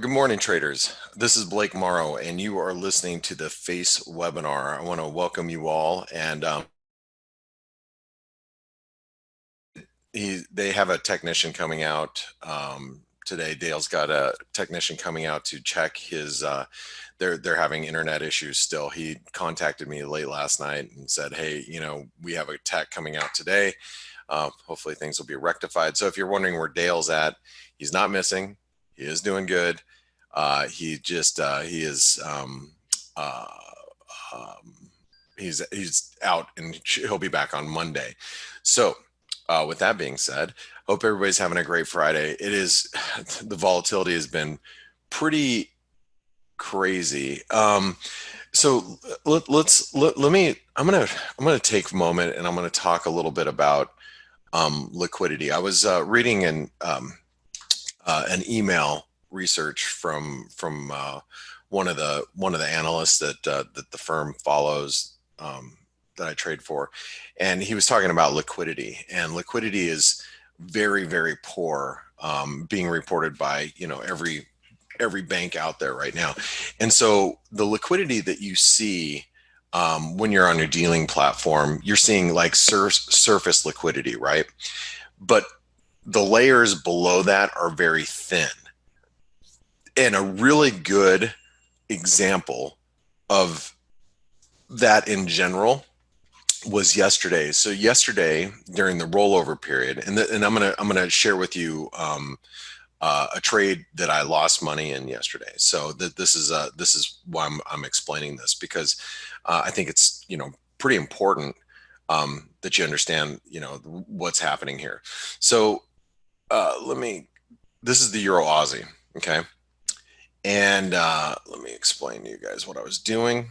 Good morning, traders. This is Blake Morrow, and you are listening to the FACE webinar. I want to welcome you all, and they have a technician coming out today. Dale's got a technician coming out to check his. They're having internet issues still. He contacted me late last night and said, "Hey, we have a tech coming out today. Hopefully, things will be rectified." So, if you're wondering where Dale's at, he's not missing. He is doing good. He is he's out, and he'll be back on Monday. So with that being said, hope everybody's having a great Friday. It is the volatility has been pretty crazy. So let me. I'm gonna take a moment, and I'm gonna talk a little bit about liquidity. I was reading an email research from one of the analysts that the firm follows, that I trade for, and he was talking about liquidity, and liquidity is very, very poor, being reported by every bank out there right now. And so the liquidity that you see when you're on your dealing platform, you're seeing like surface liquidity, right? But the layers below that are very thin. And a really good example of that in general was yesterday. So yesterday during the rollover period, and I'm gonna share with you a trade that I lost money in yesterday. So this is why I'm explaining this, because I think it's pretty important that you understand what's happening here. So this is the Euro Aussie, okay? And let me explain to you guys what I was doing,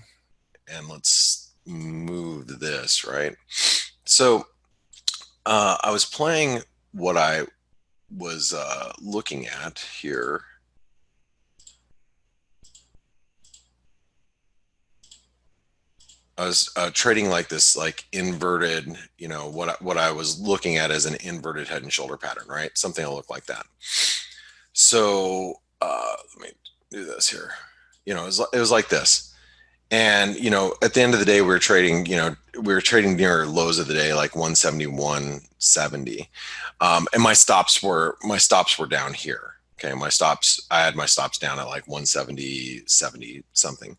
and let's move this, right? So I was playing what I was looking at here. I was trading like this, like inverted, what I was looking at as an inverted head and shoulder pattern, right? Something that looked like that. So let me do this here. It was like this. And, at the end of the day, we were trading near lows of the day, like 171.70. And my stops were down here. Okay. I had my stops down at like 170.70 something.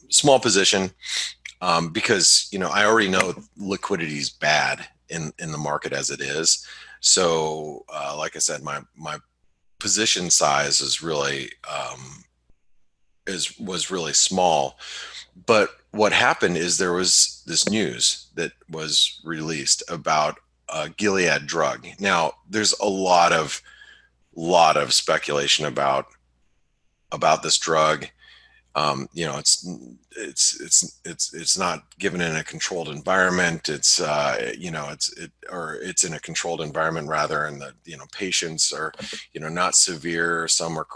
Small position, because, I already know liquidity is bad in the market as it is. So, like I said, my position size is really, was really small. But what happened is there was this news that was released about a Gilead drug. Now, there's a lot of speculation about this drug. It's not given in a controlled environment. It's in a controlled environment rather, and the patients are not severe. Some are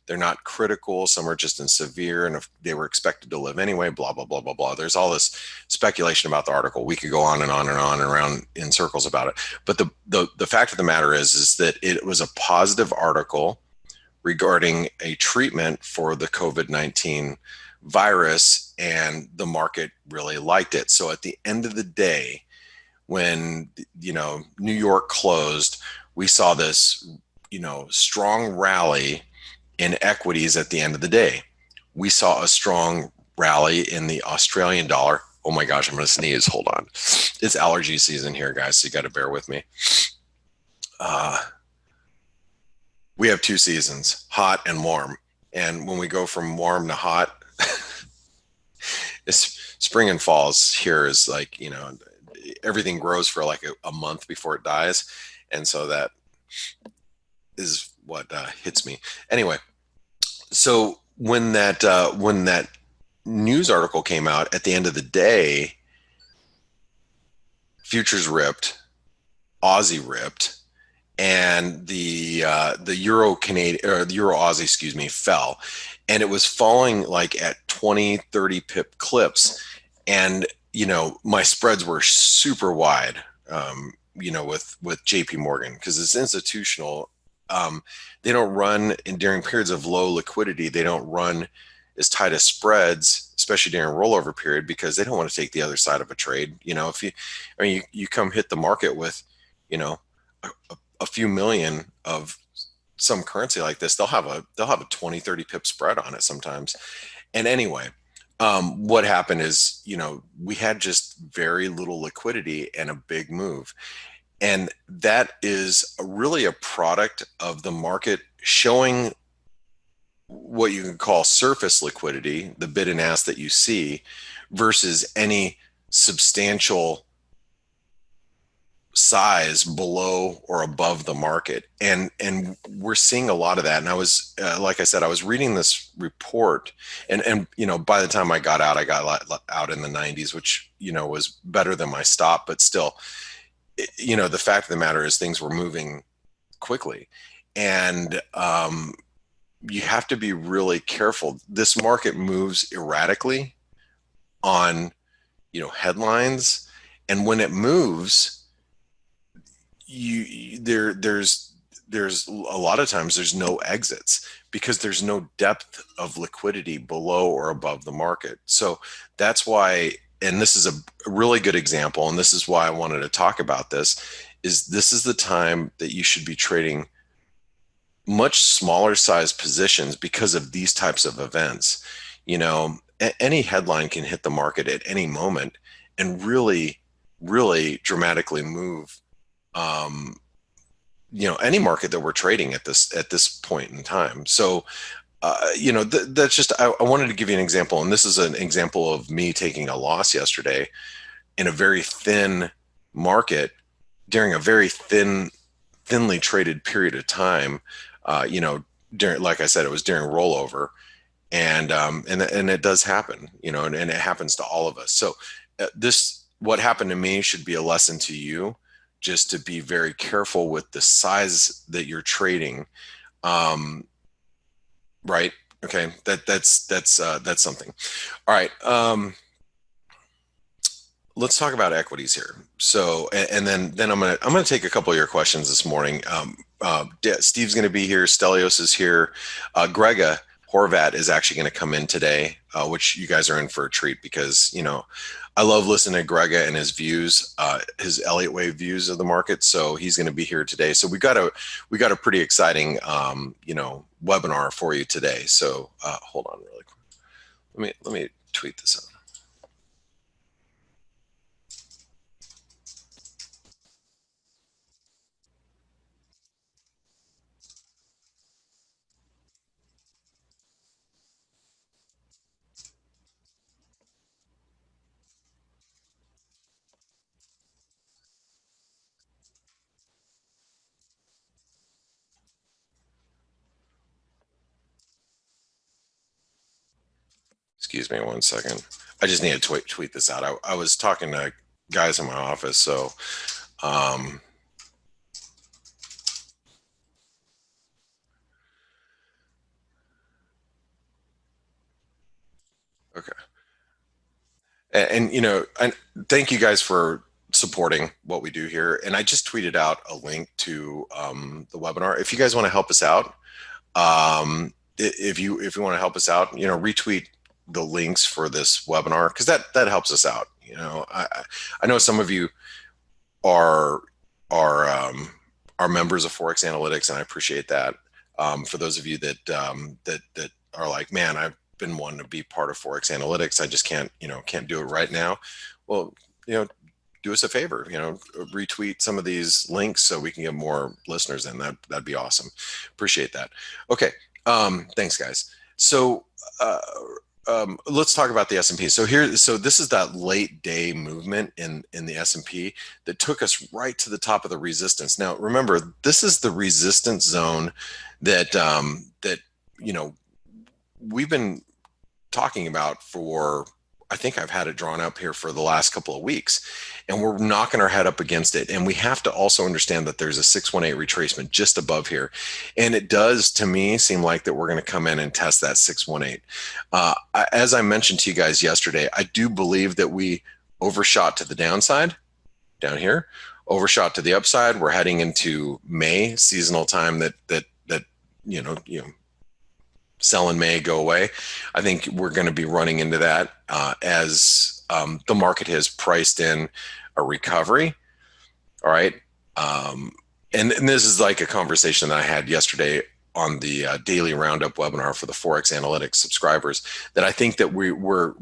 they're not critical. Some are just in severe, and if they were expected to live anyway. Blah blah blah blah blah. There's all this speculation about the article. We could go on and on and on and around in circles about it. But the fact of the matter is that it was a positive article regarding a treatment for the COVID-19 virus, and the market really liked it. So at the end of the day, when New York closed, we saw this strong rally in equities. At the end of the day, we saw a strong rally in the Australian dollar. Oh my gosh, I'm gonna sneeze. Hold on. It's allergy season here, guys, so you got to bear with me. We have two seasons, hot and warm. And when we go from warm to hot, spring and fall here is like, everything grows for like a month before it dies. And so that is what hits me. Anyway, so when that news article came out, at the end of the day, futures ripped, Aussie ripped, and the Euro Aussie, fell, and it was falling like at 20-30 pip clips, and my spreads were super wide, with JP Morgan, because it's institutional they don't run during periods of low liquidity. They don't run as tight as spreads, especially during rollover period, because they don't want to take the other side of a trade. If you come hit the market with, a few million of some currency like this, they'll have a 20-30 pip spread on it sometimes. And anyway, what happened is, we had just very little liquidity and a big move. And that is really a product of the market showing what you can call surface liquidity, the bid and ask that you see, versus any substantial size below or above the market. And we're seeing a lot of that. And I was, like I said, I was reading this report, and by the time I got out in the 90s, which, was better than my stop, but still, the fact of the matter is things were moving quickly. And you have to be really careful. This market moves erratically on, headlines. And when it moves, there's a lot of times there's no exits because there's no depth of liquidity below or above the market. So that's why, and this is a really good example, and this is why I wanted to talk about this, is the time that you should be trading much smaller size positions because of these types of events. Any headline can hit the market at any moment and really, really dramatically move, any market that we're trading at this point in time. So, that's just, I wanted to give you an example. And this is an example of me taking a loss yesterday in a very thin market during a very thinly traded period of time. During, like I said, it was during rollover, and it does happen, and it happens to all of us. So what happened to me should be a lesson to you, just to be very careful with the size that you're trading. Right. Okay. That's something. All right. Let's talk about equities here. So, and then I'm gonna take a couple of your questions this morning. Steve's going to be here. Stelios is here. Grega Horvat is actually going to come in today, which you guys are in for a treat, because I love listening to Grega and his views, his Elliott wave views of the market. So he's going to be here today. So we got a pretty exciting webinar for you today. So hold on really quick. Let me tweet this out. Excuse me one second. I just need to tweet this out. I was talking to guys in my office, so okay. And thank you guys for supporting what we do here. And I just tweeted out a link to the webinar. If you guys want to help us out, if you want to help us out, retweet the links for this webinar, because that helps us out. I know some of you are members of ForexAnalytix, and I appreciate that. For those of you that are like, man, I've been wanting to be part of ForexAnalytix, I just can't do it right now. Well, do us a favor, retweet some of these links so we can get more listeners in. That'd be awesome. Appreciate that. Okay. Thanks, guys. So let's talk about the S&P. So this is that late day movement in the S&P that took us right to the top of the resistance. Now, remember, this is the resistance zone that we've been talking about for, I think I've had it drawn up here for the last couple of weeks, and we're knocking our head up against it. And we have to also understand that there's a 618 retracement just above here. And it does, to me, seem like that we're going to come in and test that 618. As I mentioned to you guys yesterday, I do believe that we overshot to the downside down here, overshot to the upside. We're heading into May, seasonal time that you know sell in May, go away. I think we're going to be running into that as the market has priced in a recovery. All right. And this is like a conversation that I had yesterday on the daily roundup webinar for the ForexAnalytix subscribers, that I think that we're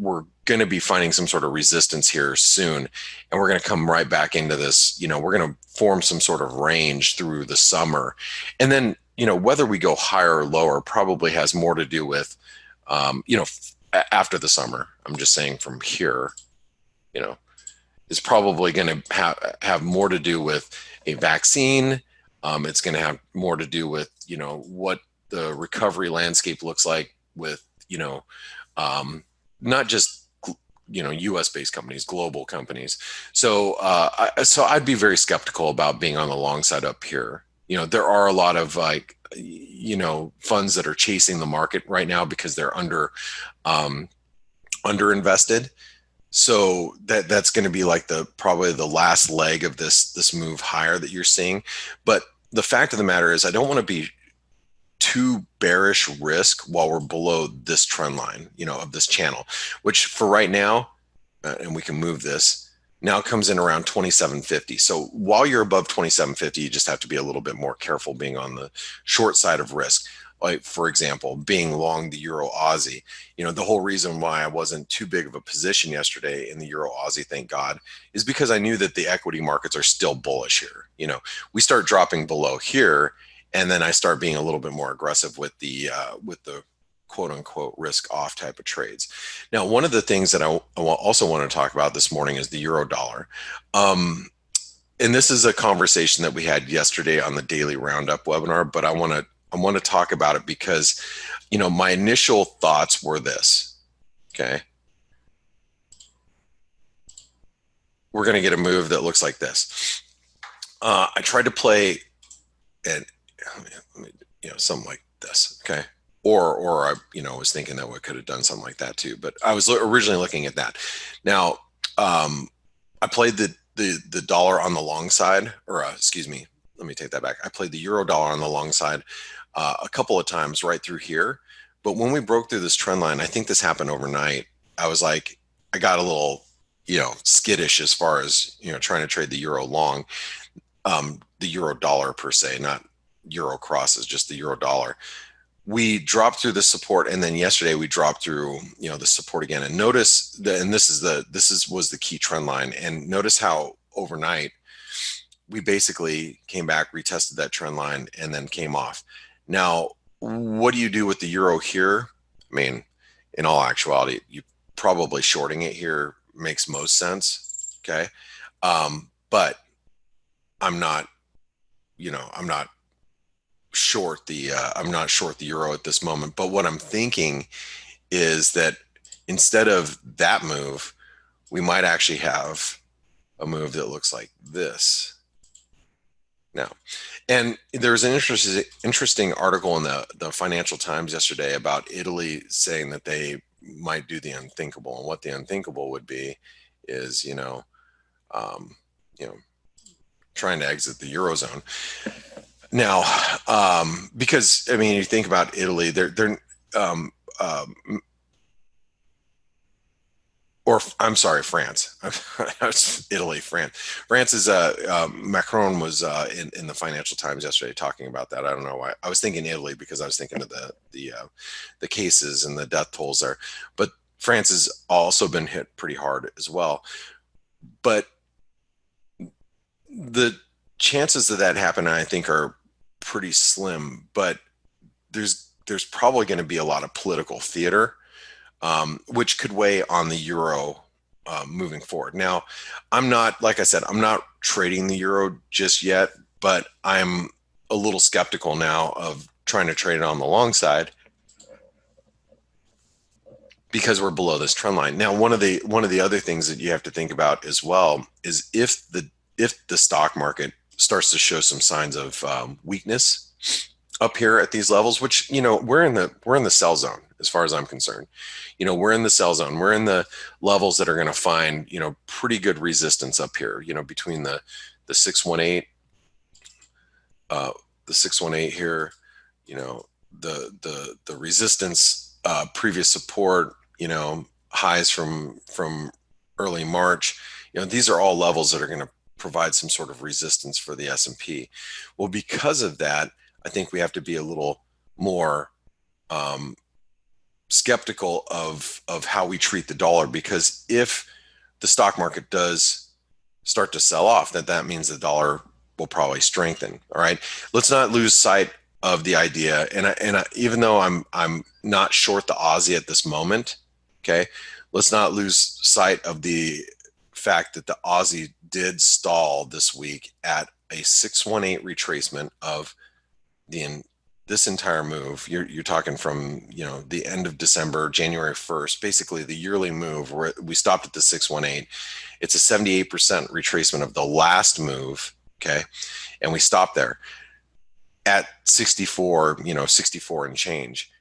going to be finding some sort of resistance here soon, and we're going to come right back into this. We're going to form some sort of range through the summer, and then whether we go higher or lower probably has more to do with after the summer. I'm just saying from here, is probably going to have more to do with a vaccine. It's going to have more to do with what the recovery landscape looks like with not just U.S. based companies, global companies. So I'd be very skeptical about being on the long side up here. There are a lot of funds that are chasing the market right now because they're under invested. So that's going to be like probably the last leg of this move higher that you're seeing. But the fact of the matter is, I don't want to be too bearish risk while we're below this trend line, of this channel, which for right now, and we can move this, now comes in around 2750. So while you're above 2750, you just have to be a little bit more careful being on the short side of risk. Like, for example, being long the Euro Aussie. The whole reason why I wasn't too big of a position yesterday in the Euro Aussie, thank God, is because I knew that the equity markets are still bullish here. We start dropping below here, and then I start being a little bit more aggressive with the quote unquote risk off type of trades. Now, one of the things that I also want to talk about this morning is the Euro Dollar. And this is a conversation that we had yesterday on the Daily Roundup webinar, but I want to talk about it because, my initial thoughts were this, okay? We're going to get a move that looks like this. I tried to play and something like this, okay? Or I, was thinking that we could have done something like that too, but I was originally looking at that. Now, I played the dollar on the long side, or excuse me, let me take that back. I played the Euro Dollar on the long side a couple of times right through here. But when we broke through this trend line, I think this happened overnight. I was like, I got a little, skittish as far as, trying to trade the Euro long, the Euro Dollar per se, not Euro crosses, just the Euro Dollar. We dropped through the support, and then yesterday we dropped through, the support again. And notice that, and this was the key trend line. And notice how overnight we basically came back, retested that trend line, and then came off. Now, what do you do with the Euro here? I mean, in all actuality, you probably shorting it here makes most sense. Okay. But I'm not short the Euro at this moment. But what I'm thinking is that instead of that move, we might actually have a move that looks like this. Now, and there's an interesting article in the Financial Times yesterday about Italy saying that they might do the unthinkable, and what the unthinkable would be is trying to exit the Eurozone. Now, because I mean, you think about Italy, or I'm sorry, France. Italy, France. France is Macron was in the Financial Times yesterday talking about that. I don't know why. I was thinking Italy because I was thinking of the cases and the death tolls there. But France has also been hit pretty hard as well. But the chances that happen, I think, are pretty slim. But there's probably going to be a lot of political theater, which could weigh on the Euro moving forward. Now, I'm not, like I said, I'm not trading the Euro just yet, but I'm a little skeptical now of trying to trade it on the long side because we're below this trend line. Now, one of the other things that you have to think about as well is if the stock market starts to show some signs of weakness up here at these levels, which, we're in the sell zone as far as I'm concerned. We're in the sell zone. We're in the levels that are going to find, pretty good resistance up here, between the the 618, here, you know, the resistance, previous support, you know, highs from early March, you know, these are all levels that are going to provide some sort of resistance for the S&P. Well, because of that, I think we have to be a little more skeptical of how we treat the dollar, because if the stock market does start to sell off, that means the dollar will probably strengthen. All right, let's not lose sight of the idea. And even though I'm not short the Aussie at this moment, okay, let's not lose sight of the fact that the Aussie did stall this week at a 618 retracement of this entire move. You're talking from, you know, the end of December, January 1st, basically the yearly move where we stopped at the 618. It's a 78% retracement of the last move, okay? And we stopped there at 64, you know, 64 and change.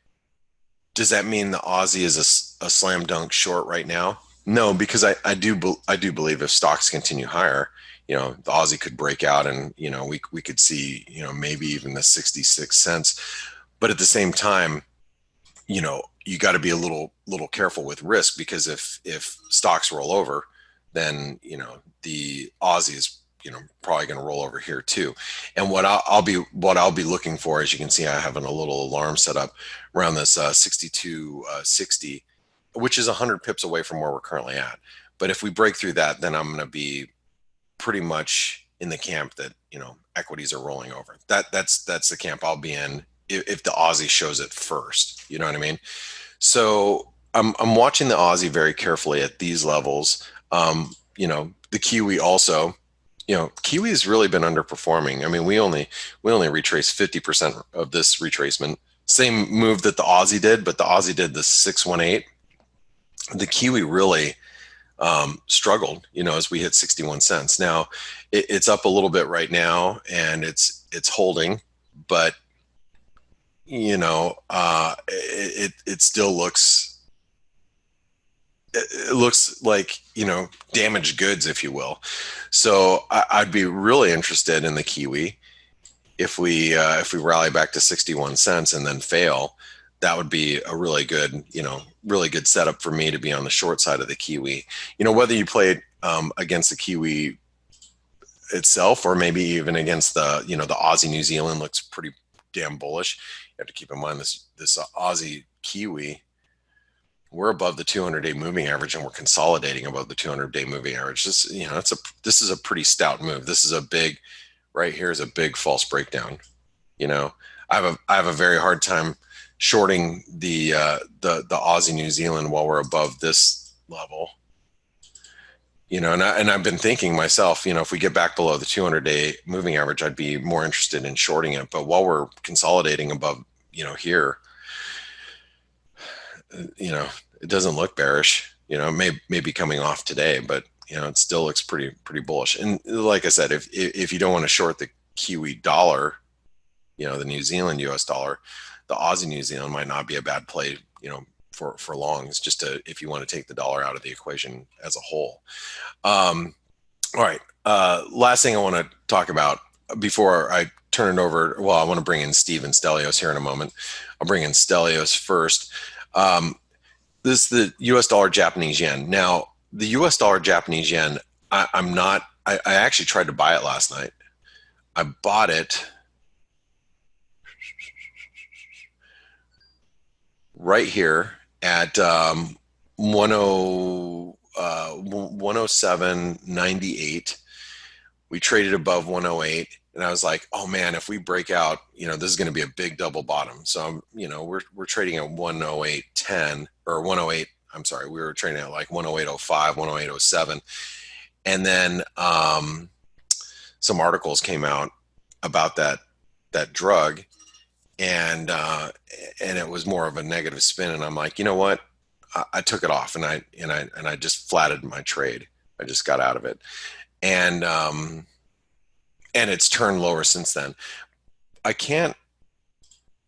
Does that mean the Aussie is a slam dunk short right now? No, because I do believe if stocks continue higher, you know, the Aussie could break out, and, you know, we could see, you know, maybe even the 66 cents. But at the same time, you know, you got to be a little careful with risk, because if stocks roll over, then, you know, the Aussie is, you know, probably going to roll over here too. And what I'll be looking for, as you can see, I have a little alarm set up around this 62.60, which is 100 pips away from where we're currently at. But if we break through that, then I'm going to be pretty much in the camp that, you know, equities are rolling over. That's the camp I'll be in if the Aussie shows it first. You know what I mean? So I'm watching the Aussie very carefully at these levels. You know, the Kiwi also. You know, Kiwi has really been underperforming. I mean, we only retraced 50% of this retracement. Same move that the Aussie did, but the Aussie did the 618. The Kiwi really struggled, you know, as we hit 61 cents. Now it's up a little bit right now, and it's holding, but, you know, it still looks, it looks like, you know, damaged goods, if you will. So I'd be really interested in the Kiwi. If we rally back to 61 cents and then fail, that would be a really good, you know, really good setup for me to be on the short side of the Kiwi. You know, whether you play against the Kiwi itself, or maybe even against the, you know, the Aussie New Zealand looks pretty damn bullish. You have to keep in mind this Aussie Kiwi, we're above the 200-day moving average, and we're consolidating above the 200-day moving average. This, you know, this is a pretty stout move. This is a big, right here is a big false breakdown. You know, I have a very hard time shorting the Aussie New Zealand while we're above this level. You know, and I've been thinking myself, you know, if we get back below the 200-day moving average, I'd be more interested in shorting it. But while we're consolidating above, you know, here, you know, it doesn't look bearish. You know, it may be coming off today, but, you know, it still looks pretty bullish. And like I said, if you don't want to short the Kiwi dollar, you know, the New Zealand US dollar, the Aussie New Zealand might not be a bad play, you know, for long. It's just if you want to take the dollar out of the equation as a whole. All right. Last thing I want to talk about before I turn it over. Well, I want to bring in Steve and Stelios here in a moment. I'll bring in Stelios first. This is the US dollar Japanese yen. Now, the US dollar Japanese yen, I actually tried to buy it last night. I bought it right here at 107.98. We traded above 108, and I was like, oh man, if we break out, you know, this is going to be a big double bottom. So you know, we're trading at 108.10 or 108. I'm sorry, we were trading at like 108.05, 108.07, and then some articles came out about that drug, and it was more of a negative spin. And I'm like, you know what? I took it off, and I just flatted my trade. I just got out of it, and it's turned lower since then. I can't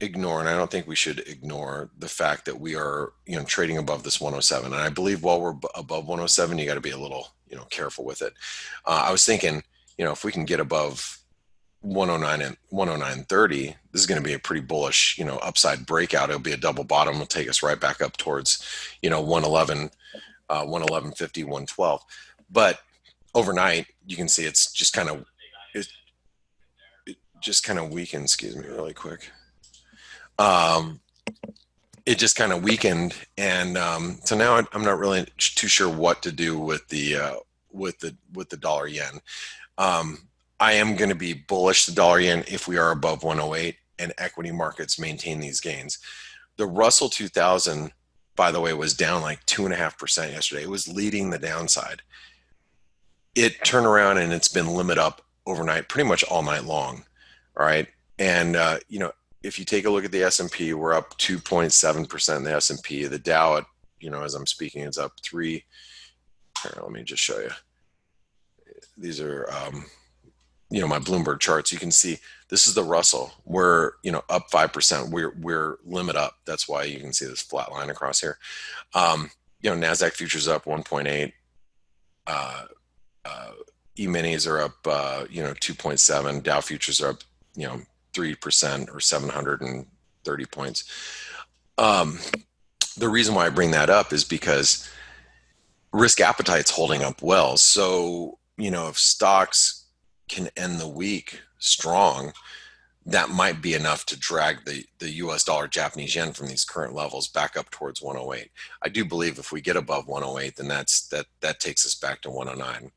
ignore, and I don't think we should ignore, the fact that we are, you know, trading above this 107. And I believe while we're above 107, you got to be a little, you know, careful with it. I was thinking, if we can get above 109 and 109.30, this is going to be a pretty bullish, upside breakout. It'll be a double bottom. It'll take us right back up towards, 111, 111.50, 112. But overnight, you can see it's just kind of, it just kind of weakened. Excuse me, really quick. It just kind of weakened, and so now I'm not really too sure what to do with the dollar yen. I am going to be bullish the dollar yen if we are above 108 and equity markets maintain these gains. The Russell 2000, by the way, was down like 2.5% yesterday. It was leading the downside. It turned around and it's been limit up overnight, pretty much all night long. All right, and if you take a look at the S&P, we're up 2.7% in the S&P. The Dow, as I'm speaking, is up 3. Here, let me just show you. These are my Bloomberg charts. You can see this is the Russell. We're up 5%. We're limit up. That's why you can see this flat line across here. Nasdaq futures up 1.8. E-minis are up 2.7. Dow futures are up 3% or 730 points. The reason why I bring that up is because risk appetite's holding up well. So if stocks can end the week strong, that might be enough to drag the US dollar Japanese yen from these current levels back up towards 108. I do believe if we get above 108, then that takes us back to 109.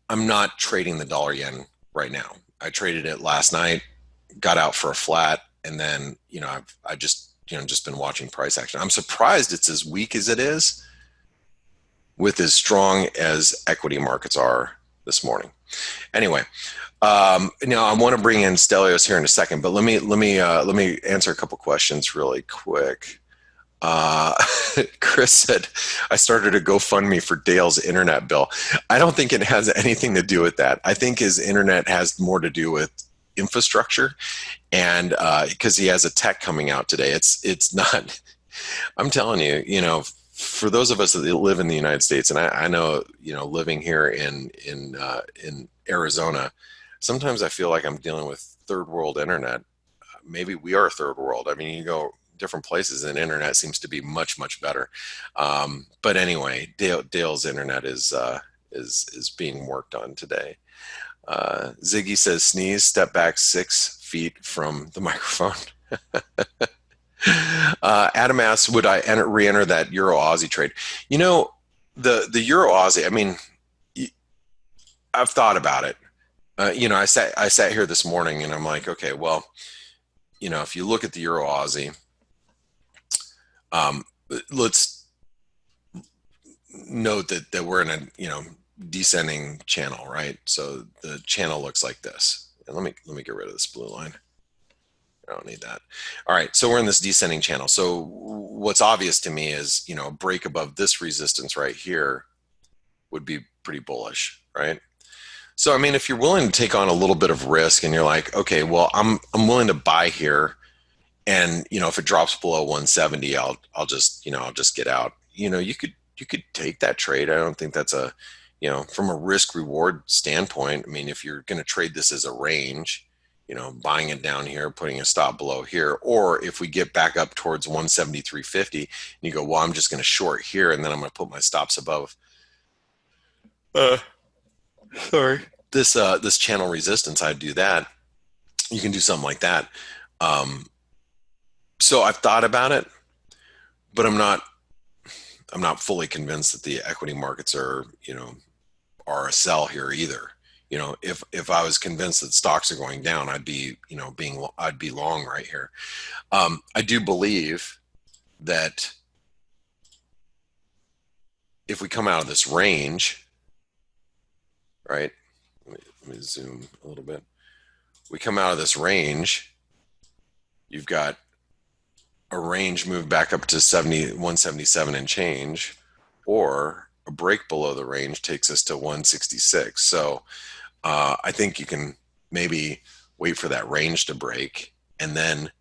I'm not trading the dollar yen right now. I traded it last night, got out for a flat, and then I've just been watching price action. I'm surprised it's as weak as it is with as strong as equity markets are this morning. Anyway, now I want to bring in Stelios here in a second, but let me answer a couple questions really quick. Chris said, I started a GoFundMe for Dale's internet bill. I don't think it has anything to do with that. I think his internet has more to do with infrastructure, and because he has a tech coming out today. It's not, I'm telling you, for those of us that live in the United States, and I know, living here in Arizona, sometimes I feel like I'm dealing with third world internet. Maybe we are third world. I mean, you go different places and internet seems to be much, much better. But anyway, Dale's internet is being worked on today. Ziggy says, sneeze, step back 6 feet from the microphone. Adam asks, would I re-enter that Euro Aussie trade? The Euro Aussie, I mean, I've thought about it. I sat here this morning and I'm like, okay, well, if you look at the Euro Aussie, let's note that we're in a, descending channel, right? So the channel looks like this. And let me get rid of this blue line. I don't need that. All right, so we're in this descending channel. So what's obvious to me is, a break above this resistance right here would be pretty bullish, right? So, I mean, if you're willing to take on a little bit of risk and you're like, okay, well, I'm willing to buy here, and if it drops below 170, I'll just get out. You could take that trade. I don't think that's a, from a risk reward standpoint. I mean, if you're going to trade this as a range, buying it down here, putting a stop below here, or if we get back up towards 173.50 and you go, well, I'm just going to short here and then I'm going to put my stops above this channel resistance, I'd do that. You can do something like that. So I've thought about it, but I'm not fully convinced that the equity markets are a sell here either. If I was convinced that stocks are going down, I'd be long right here. I do believe that if we come out of this range, right? Let me zoom a little bit. We come out of this range, you've got a range move back up to 177 and change, or a break below the range takes us to 166. So I think you can maybe wait for that range to break and then,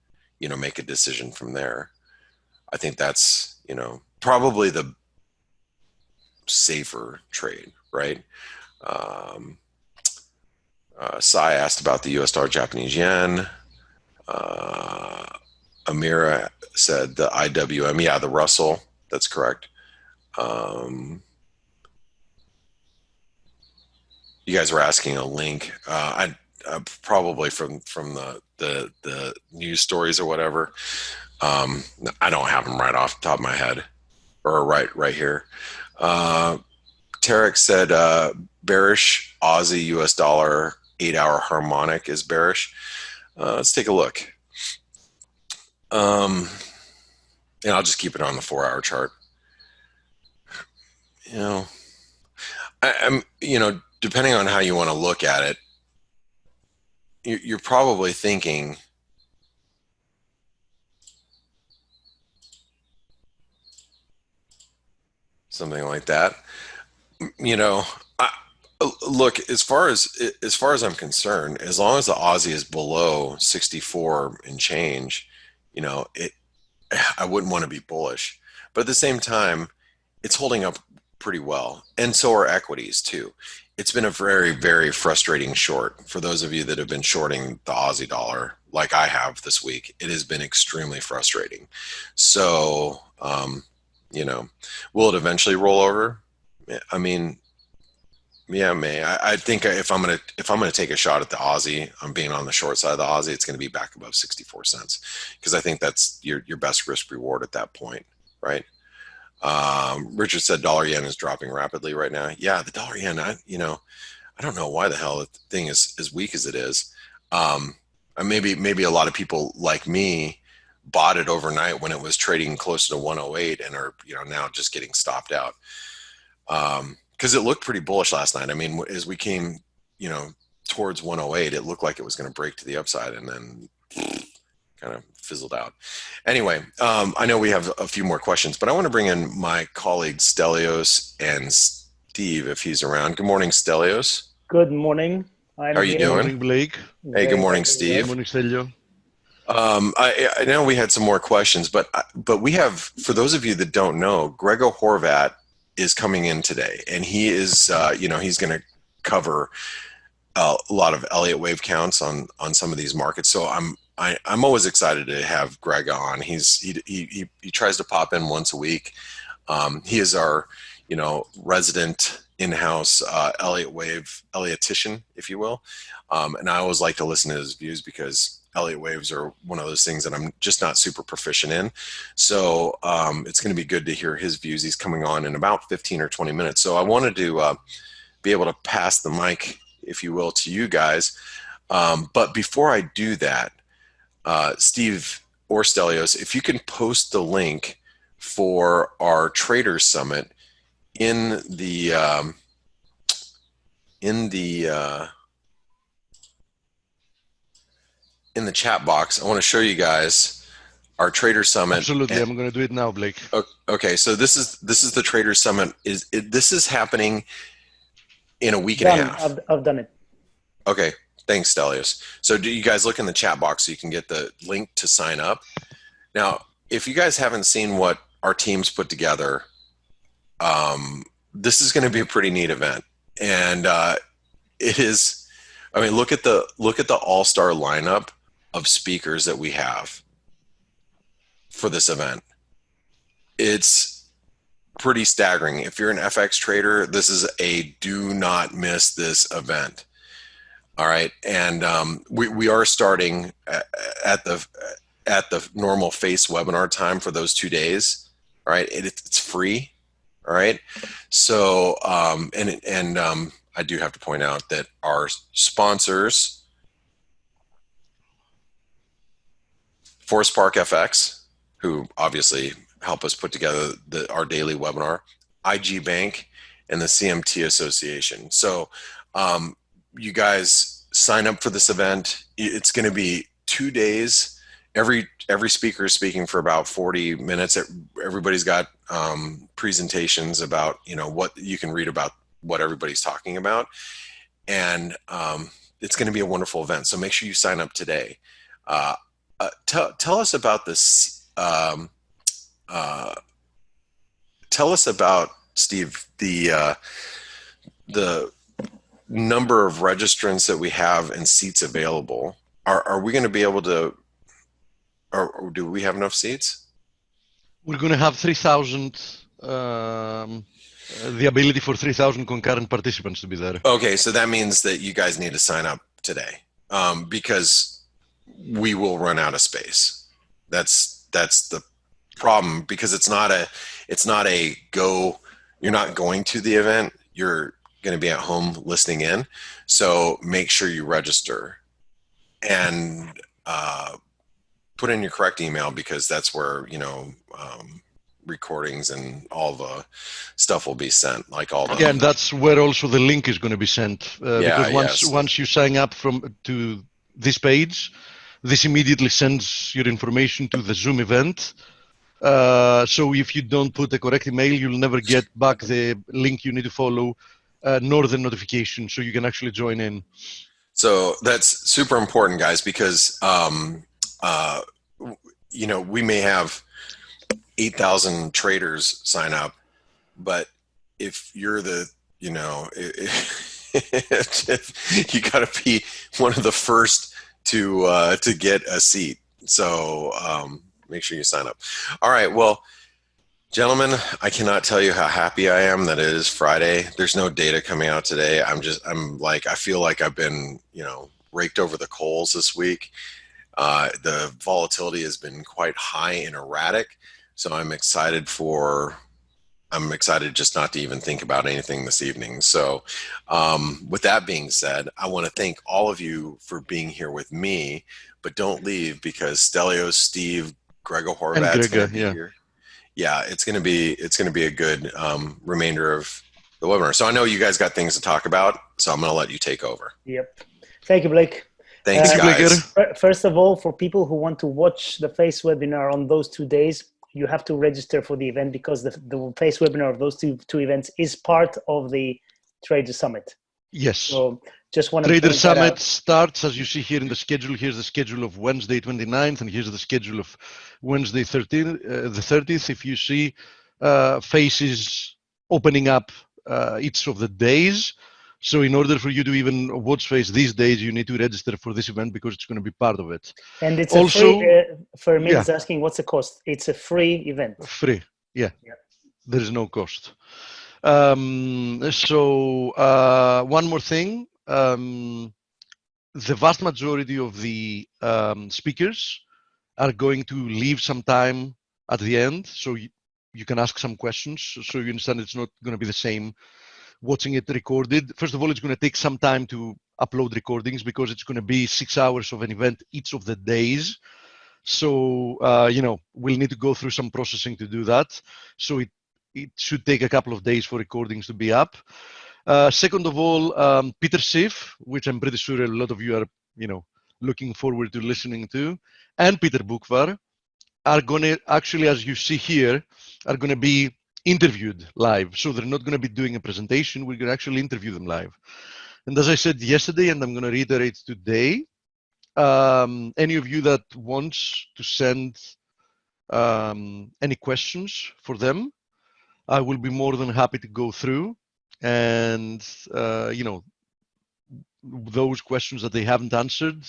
make a decision from there. I think that's, probably the safer trade, right? Sai asked about the US dollar Japanese yen. Amira said the IWM, yeah, the Russell, that's correct. You guys were asking a link. I probably from the news stories or whatever. I don't have them right off the top of my head, or right here. Tarek said bearish Aussie US dollar 8-hour harmonic is bearish. Let's take a look. And I'll just keep it on the 4-hour chart. I'm depending on how you want to look at it, you're probably thinking something like that. Look, as far as I'm concerned, as long as the Aussie is below 64 and change, I wouldn't want to be bullish. But at the same time, it's holding up pretty well, and so are equities too. It's been a very, very frustrating short for those of you that have been shorting the Aussie dollar like I have this week. It has been extremely frustrating. So, will it eventually roll over? I mean, yeah, May. I think if I'm gonna take a shot at the Aussie, I'm being on the short side of the Aussie. It's going to be back above 64 cents because I think that's your best risk reward at that point, right? Richard said dollar yen is dropping rapidly right now. Yeah, the dollar yen. I don't know why the hell the thing is as weak as it is. Maybe a lot of people like me bought it overnight when it was trading close to 108 and are now just getting stopped out. Because it looked pretty bullish last night. I mean, as we came, towards 108, it looked like it was going to break to the upside and then kind of fizzled out. Anyway, I know we have a few more questions, but I want to bring in my colleagues Stelios and Steve if he's around. Good morning, Stelios. Good morning. How are you doing? Good morning, Blake. Hey, good morning, Steve. Good morning, Stelio. I know we had some more questions, but we have, for those of you that don't know, Gregor Horvat is coming in today, and he is, he's going to cover a lot of Elliott wave counts on some of these markets. So I'm always excited to have Greg on. He tries to pop in once a week. He is our, resident in-house Elliottian, if you will. And I always like to listen to his views because Elliott waves are one of those things that I'm just not super proficient in. So it's going to be good to hear his views. He's coming on in about 15 or 20 minutes. So I wanted to be able to pass the mic, if you will, to you guys. But before I do that, Steve or Stelios, if you can post the link for our Traders Summit in the chat box. I want to show you guys our Trader Summit. Absolutely, I'm going to do it now, Blake. Okay, so this is the Trader Summit. This is happening in a week and a half. I've done it. Okay, thanks, Stelios. So do you guys look in the chat box so you can get the link to sign up? Now, if you guys haven't seen what our teams put together, this is going to be a pretty neat event, and it is. I mean, look at the all-star lineup of speakers that we have for this event. It's pretty staggering. If you're an FX trader, this is a do not miss this event. All right, and we are starting at the normal face webinar time for those 2 days. All right, it's free. All right, so I do have to point out that our sponsors, Forest Park FX, who obviously help us put together our daily webinar, IG Bank, and the CMT Association. So you guys sign up for this event. It's going to be 2 days. Every speaker is speaking for about 40 minutes. Everybody's got presentations about, what you can read about what everybody's talking about. And it's going to be a wonderful event. So make sure you sign up today. Tell us about this. Tell us about, Steve, the number of registrants that we have and seats available, are we going to be able to, or do we have enough seats? We're going to have 3,000, the ability for 3,000 concurrent participants to be there. Okay, so that means that you guys need to sign up today, because we will run out of space. That's the problem, because it's not a go. You're not going to the event. You're going to be at home listening in. So make sure you register and put in your correct email, because that's where, recordings and all the stuff will be sent, like all the. Yeah, and that's where also the link is going to be sent. Because once you sign up to this page, this immediately sends your information to the Zoom event. So if you don't put the correct email, you'll never get back the link you need to follow, nor the notification, so you can actually join in. So that's super important, guys, because we may have 8,000 traders sign up, but if you're you got to be one of the first to get a seat. So make sure you sign up. All right. Well, gentlemen, I cannot tell you how happy I am that it is Friday. There's no data coming out today. I feel like I've been, raked over the coals this week. The volatility has been quite high and erratic. So I'm excited just not to even think about anything this evening. So with that being said, I want to thank all of you for being here with me, but don't leave, because Stelios, Steve, Gregor Horvat's going to be here. Yeah, it's going to be a good remainder of the webinar. So I know you guys got things to talk about, so I'm going to let you take over. Yep. Thank you, Blake. Thanks, guys. First of all, for people who want to watch the face webinar on those 2 days, you have to register for the event, because the face webinar of those two events is part of the Trader Summit. Yes. So just want to Trader Summit starts, as you see here in the schedule. Here's the schedule of Wednesday 29th, and here's the schedule of Wednesday the 30th. If you see faces opening up each of the days. So in order for you to even watch face these days, you need to register for this event, because it's going to be part of it. And it's also free, for me, it's asking what's the cost. It's a free event. Free, yeah. There is no cost. So one more thing, the vast majority of the speakers are going to leave some time at the end, so you can ask some questions, so you understand it's not going to be the same watching it recorded. First of all, it's going to take some time to upload recordings, because it's going to be 6 hours of an event each of the days. So, we'll need to go through some processing to do that. So it should take a couple of days for recordings to be up. Second of all, Peter Schiff, which I'm pretty sure a lot of you are, looking forward to listening to, and Peter Bukvar are going to actually, as you see here, are going to be interviewed live. So they're not going to be doing a presentation. We're going to actually interview them live. And as I said yesterday, and I'm going to reiterate today, any of you that wants to send any questions for them, I will be more than happy to go through, and those questions that they haven't answered,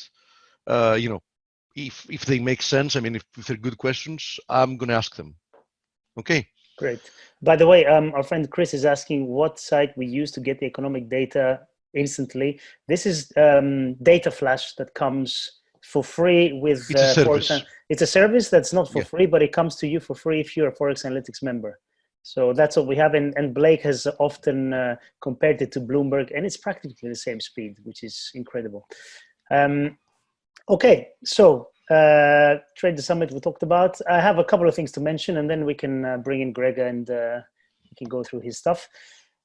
if they make sense, I mean, if they're good questions, I'm going to ask them. Okay. Great. By the way, our friend Chris is asking what site we use to get the economic data instantly. This is Data Flash that comes for free with Forex. It's a service that's not for free, but it comes to you for free if you're a ForexAnalytix member. So that's what we have. And Blake has often compared it to Bloomberg, and it's practically the same speed, which is incredible. Okay, so Trader Summit we talked about. I have a couple of things to mention, and then we can bring in Gregor and we can go through his stuff.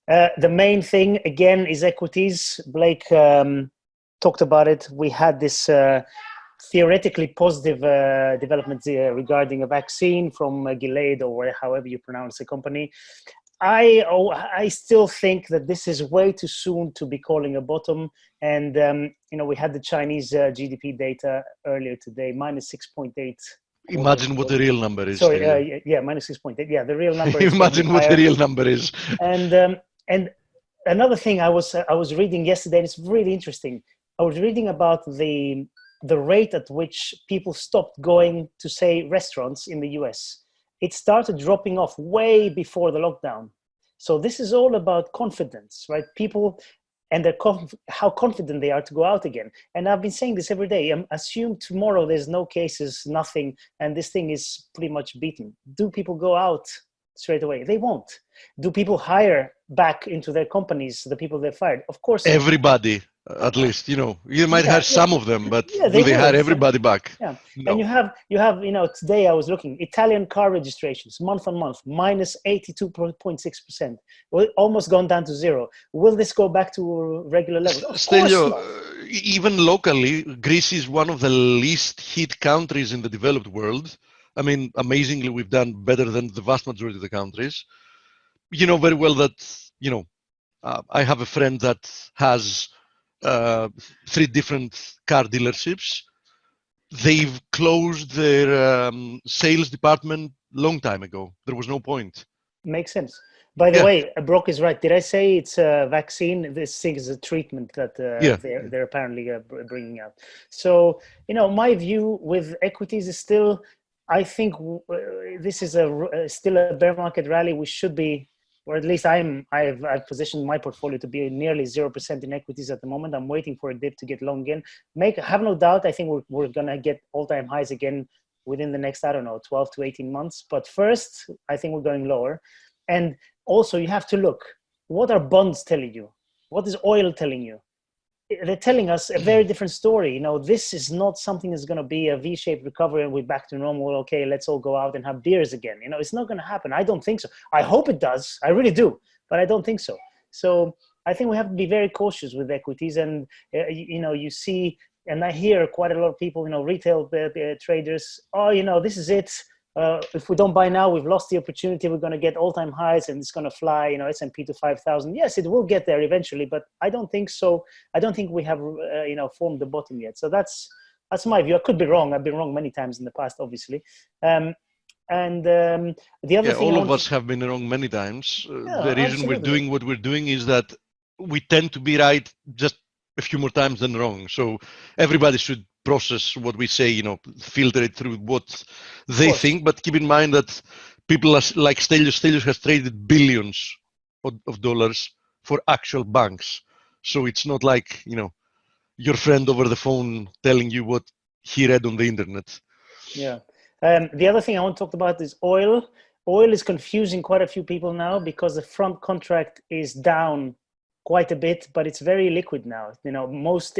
The main thing, again, is equities. Blake talked about it. We had this theoretically positive development regarding a vaccine from Gilead, or however you pronounce the company. I still think that this is way too soon to be calling a bottom. And, we had the Chinese GDP data earlier today, minus 6.8. Imagine what the real number is. Sorry, minus 6.8. Yeah, the real number is imagine what the real number is. And another thing I was reading yesterday, and it's really interesting. I was reading about the rate at which people stopped going to, say, restaurants in the US. It started dropping off way before the lockdown. So this is all about confidence, right? People and how confident they are to go out again. And I've been saying this every day. Assume tomorrow there's no cases, nothing, and this thing is pretty much beaten. Do people go out straight away? They won't. Do people hire back into their companies the people they fired? Of course not. Everybody, at least, you might hire some of them, but will they hire everybody back? Yeah. No. And you have today I was looking, Italian car registrations month on month minus 82.6%. Almost gone down to zero. Will this go back to regular levels? Of course not. Even locally, Greece is one of the least hit countries in the developed world. I mean, amazingly, we've done better than the vast majority of the countries. You know very well that, I have a friend that has 3 different car dealerships. They've closed their sales department long time ago. There was no point. Makes sense. By the way, Brock is right. Did I say it's a vaccine? This thing is a treatment that they're apparently bringing out. So, my view with equities is still, I think this is still a bear market rally. We should be, or at least I've positioned my portfolio to be nearly 0% in equities at the moment. I'm waiting for a dip to get long again. Have no doubt, I think we're going to get all-time highs again within the next, 12 to 18 months. But first, I think we're going lower. And also, you have to look, what are bonds telling you? What is oil telling you? They're telling us a very different story. This is not something that's going to be a V-shaped recovery and we're back to normal. Okay, let's all go out and have beers again. It's not going to happen. I don't think so. I hope it does. I really do, but I don't think so. So I think we have to be very cautious with equities. And, you see, and I hear quite a lot of people, retail traders, this is it. If we don't buy now, we've lost the opportunity. We're going to get all-time highs and it's going to fly, S&P to 5,000. Yes, it will get there eventually, but I don't think so. I don't think we have, formed the bottom yet. So that's my view. I could be wrong. I've been wrong many times in the past, obviously. The other thing, all of us have been wrong many times. The reason we're doing what we're doing is that we tend to be right just a few more times than wrong. So everybody should process what we say, filter it through what they think, but keep in mind that people like Stelios has traded billions of dollars for actual banks. So it's not like, your friend over the phone telling you what he read on the internet. Yeah. The other thing I want to talk about is oil. Oil is confusing quite a few people now because the front contract is down quite a bit, but it's very liquid now. Most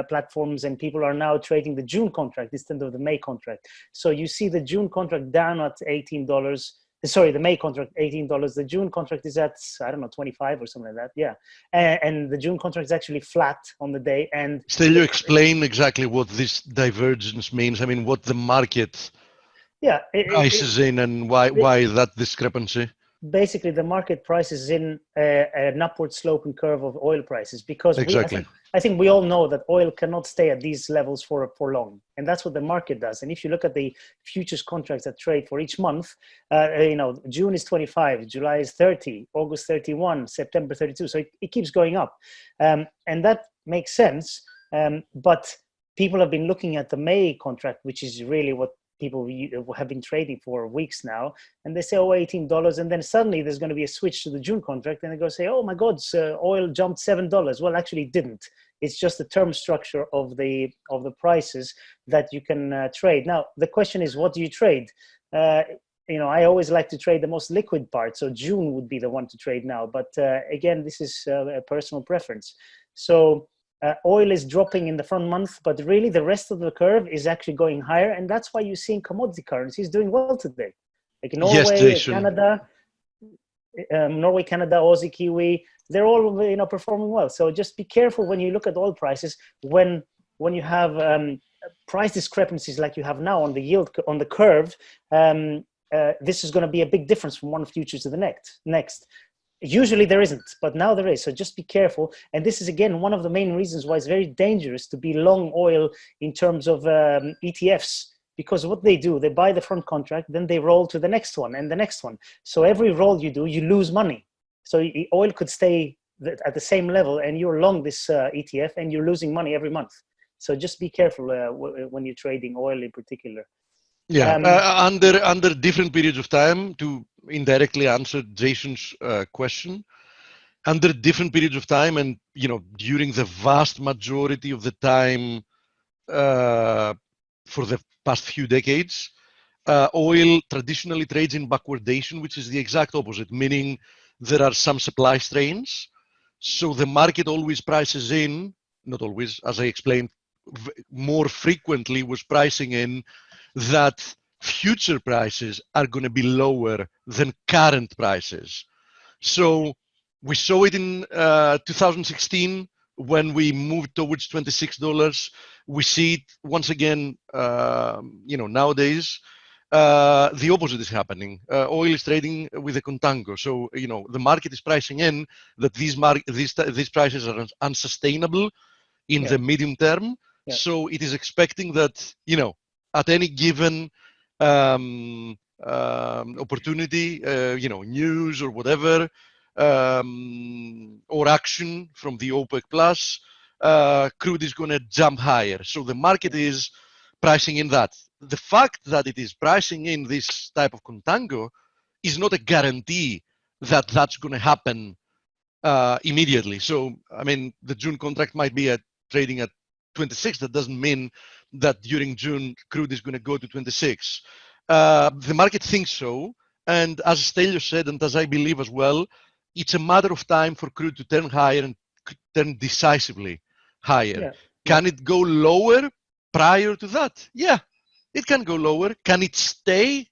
platforms and people are now trading the June contract instead of the May contract. So you see the June contract down at $18. Sorry, the May contract $18. The June contract is at 25 or something like that. Yeah, and the June contract is actually flat on the day. And still, you explain exactly what this divergence means. I mean, what the market prices in and why that discrepancy. Basically, the market prices in an upward sloping curve of oil prices because I think we all know that oil cannot stay at these levels for long, and that's what the market does. And if you look at the futures contracts that trade for each month, June is 25, July is 30, August 31, September 32. So it keeps going up, and that makes sense. But people have been looking at the May contract, which is really what people have been trading for weeks now, and they say, $18, and then suddenly there's going to be a switch to the June contract, and they go say, oh my God, oil jumped $7. Well, actually it didn't. It's just the term structure of the prices that you can trade. Now, the question is, what do you trade? I always like to trade the most liquid part, so June would be the one to trade now. But again, this is a personal preference. So oil is dropping in the front month, but really the rest of the curve is actually going higher, and that's why you're seeing commodity currencies doing well today. Like Norway, Canada, Aussie, Kiwi, they're all performing well. So just be careful when you look at oil prices when you have price discrepancies like you have now on the yield on the curve. This is going to be a big difference from one future to the next. Usually there isn't, but now there is. So just be careful. And this is, again, one of the main reasons why it's very dangerous to be long oil in terms of ETFs, because what they do, they buy the front contract, then they roll to the next one and the next one. So every roll you do, you lose money. So oil could stay at the same level, and you're long this ETF, and you're losing money every month. So just be careful when you're trading oil in particular. Yeah, under different periods of time, to indirectly answer Jason's question, under different periods of time, and during the vast majority of the time for the past few decades, oil traditionally trades in backwardation, which is the exact opposite, meaning there are some supply strains. So the market always prices in, not always, as I explained, more frequently was pricing in that future prices are going to be lower than current prices. So we saw it in 2016 when we moved towards $26. We see it once again, nowadays. The opposite is happening. Oil is trading with a contango. So, the market is pricing in that these prices are unsustainable in the medium term. Yeah. So it is expecting that, at any given opportunity, news or whatever, or action from the OPEC plus, crude is going to jump higher. So the market is pricing in that. The fact that it is pricing in this type of contango is not a guarantee that that's going to happen immediately. So, I mean, the June contract might be trading at 26. That doesn't mean that during June crude is going to go to 26. The market thinks so, and as Stelios said, and as I believe as well, it's a matter of time for crude to turn higher and turn decisively higher. Yeah. Can it go lower prior to that? Yeah, it can go lower. Can it stay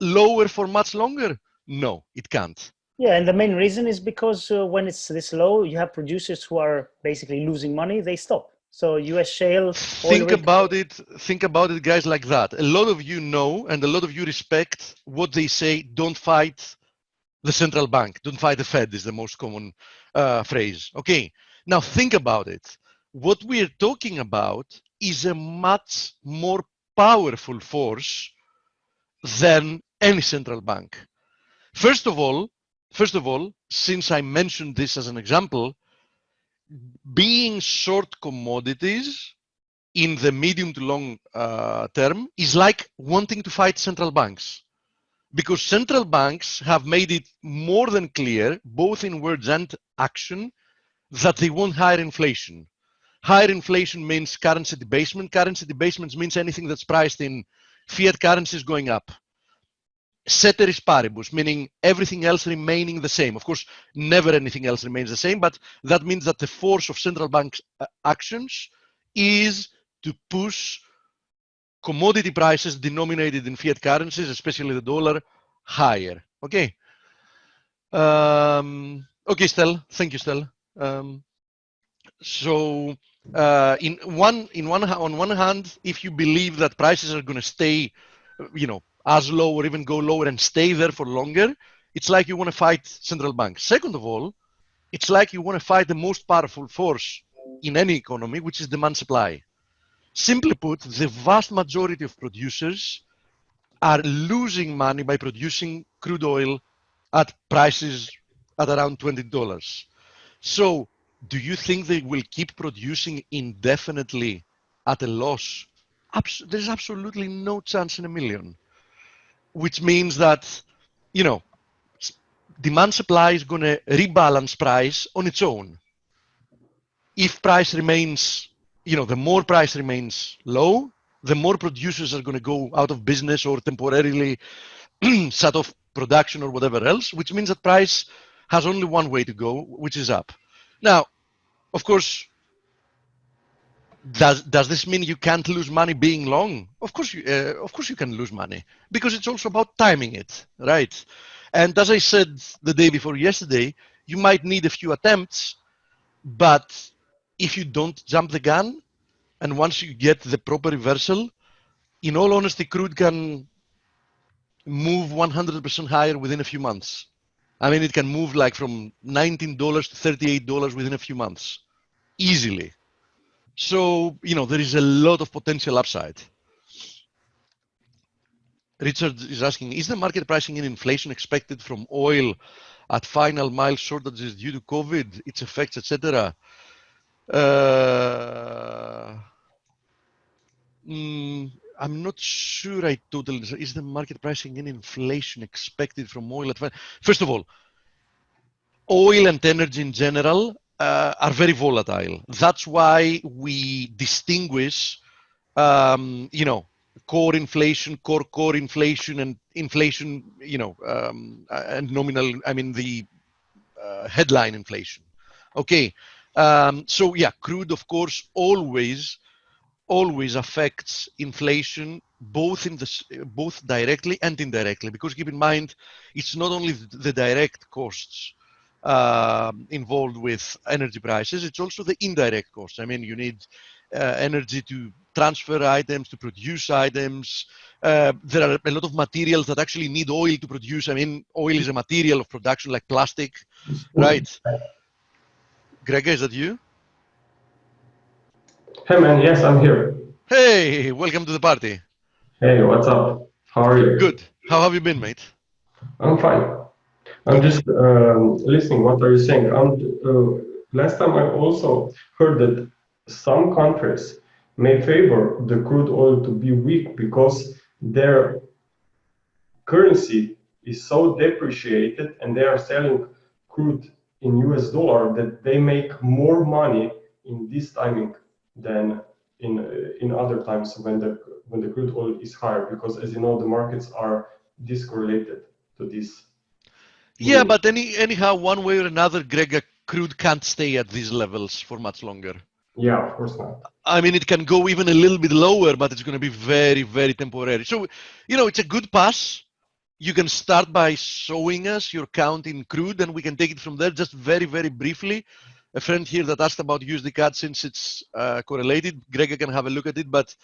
lower for much longer? No, it can't. Yeah, and the main reason is because when it's this low, you have producers who are basically losing money, they stop. So US shale... Think about it, guys, like that. A lot of you know, and a lot of you respect what they say, don't fight the central bank, don't fight the Fed is the most common phrase. Okay, now think about it. What we're talking about is a much more powerful force than any central bank. First of all, since I mentioned this as an example, being short commodities in the medium to long term is like wanting to fight central banks, because central banks have made it more than clear, both in words and action, that they want higher inflation. Higher inflation means currency debasement. Currency debasement means anything that's priced in fiat currencies going up. Ceteris paribus, meaning everything else remaining the same. Of course, never anything else remains the same, but that means that the force of central bank actions is to push commodity prices denominated in fiat currencies, especially the dollar, higher. Okay. Okay, Stel. Thank you, Stel. So, on one hand, if you believe that prices are going to stay, as low or even go lower and stay there for longer, it's like you want to fight central banks. Second of all, it's like you want to fight the most powerful force in any economy, which is demand supply. Simply put, the vast majority of producers are losing money by producing crude oil at prices at around $20. So do you think they will keep producing indefinitely at a loss? There's absolutely no chance in a million. Which means that, demand supply is going to rebalance price on its own. If price remains, the more price remains low, the more producers are going to go out of business or temporarily shut off production or whatever else, which means that price has only one way to go, which is up. Now, of course, does this mean you can't lose money being long? Of course you can lose money, because it's also about timing it, right? And as I said the day before yesterday, you might need a few attempts, but if you don't jump the gun, and once you get the proper reversal, in all honesty, crude can move 100% higher within a few months. I mean, it can move like from $19 to $38 within a few months, easily. So, there is a lot of potential upside. Richard is asking, is the market pricing in inflation expected from oil at final mile shortages due to COVID, its effects, etc. I'm not sure I totally. Is the market pricing in inflation expected from oil? First of all, oil and energy in general are very volatile. That's why we distinguish, core inflation, core inflation, and inflation, and nominal. I mean the headline inflation. Okay, so yeah, crude, of course, always affects inflation both directly and indirectly, because keep in mind, it's not only the direct costs involved with energy prices, it's also the indirect costs. I mean, you need energy to transfer items, to produce items. There are a lot of materials that actually need oil to produce. I mean, oil is a material of production, like plastic, right? Gregor, is that you? Hey man, yes, I'm here. Hey, welcome to the party. Hey, what's up? How are you? Good. How have you been, mate? I'm fine. I'm just listening. What are you saying? Last time I also heard that some countries may favor the crude oil to be weak because their currency is so depreciated and they are selling crude in US dollar that they make more money in this timing than in other times when the crude oil is higher, because as you know the markets are discorrelated to this. Yeah, but anyhow, one way or another, Gregor, crude can't stay at these levels for much longer. Yeah, of course not. I mean, it can go even a little bit lower, but it's going to be very, very temporary. So, it's a good pass. You can start by showing us your count in crude, and we can take it from there. Just very, very briefly. A friend here that asked about USD CAD, since it's correlated. Gregor can have a look at it, but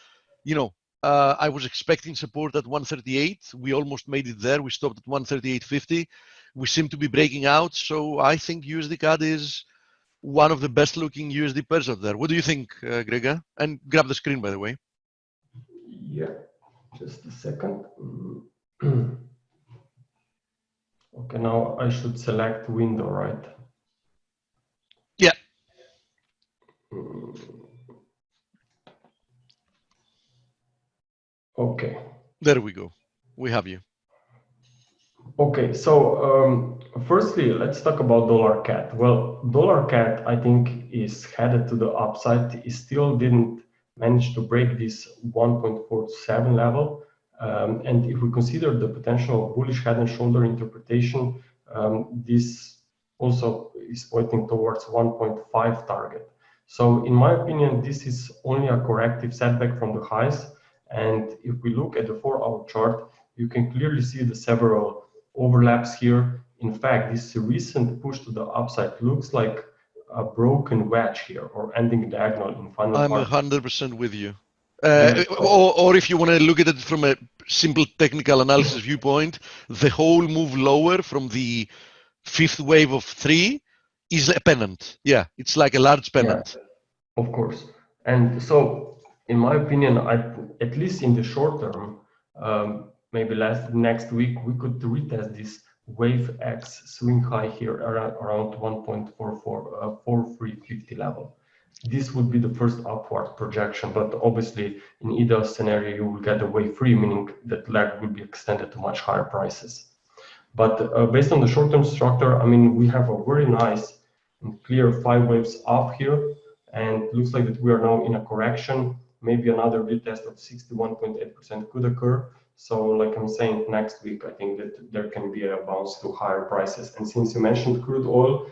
I was expecting support at 138. We almost made it there. We stopped at 138.50. We seem to be breaking out. So I think USD CAD is one of the best looking USD pairs out there. What do you think, Gregor? And grab the screen, by the way. Yeah, just a second. Okay, now I should select window, right? Yeah. Okay. There we go. We have you. Okay, so firstly, let's talk about dollar CAD. Well, dollar CAD, I think, is headed to the upside. It still didn't manage to break this 1.47 level. And if we consider the potential bullish head and shoulder interpretation, this also is pointing towards 1.5 target. So in my opinion, this is only a corrective setback from the highs. And if we look at the 4-hour chart, you can clearly see the several overlaps here. In fact, this recent push to the upside looks like a broken wedge here, or ending diagonal in final. I'm 100% with you. Or if you want to look at it from a simple technical analysis viewpoint, the whole move lower from the fifth wave of 3 is a pennant. Yeah, it's like a large pennant. Yeah, of course. And so, in my opinion, at least in the short term, maybe next week, we could retest this wave X swing high here around 1.4350 level. This would be the first upward projection, but obviously in either scenario, you will get a wave 3, meaning that lag will be extended to much higher prices. But based on the short-term structure, I mean, we have a very nice and clear 5 waves off here, and it looks like that we are now in a correction. Maybe another retest of 61.8% could occur. So like I'm saying, next week, I think that there can be a bounce to higher prices. And since you mentioned crude oil,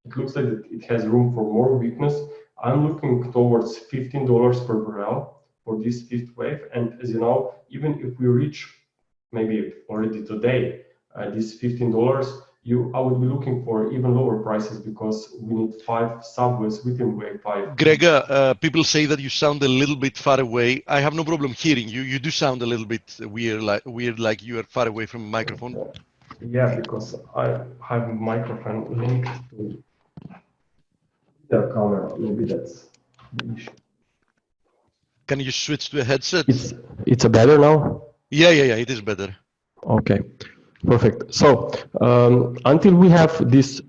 it looks like it has room for more weakness. I'm looking towards $15 per barrel for this fifth wave. And as you know, even if we reach maybe already today this $15, I would be looking for even lower prices, because we need 5 subways within wave 5. Gregor, people say that you sound a little bit far away. I have no problem hearing you. You do sound a little bit weird, like you are far away from a microphone. Yeah, because I have a microphone linked to the camera. Maybe that's the issue. Can you switch to a headset? It's better now? Yeah, it is better. Okay. Perfect. So until we have these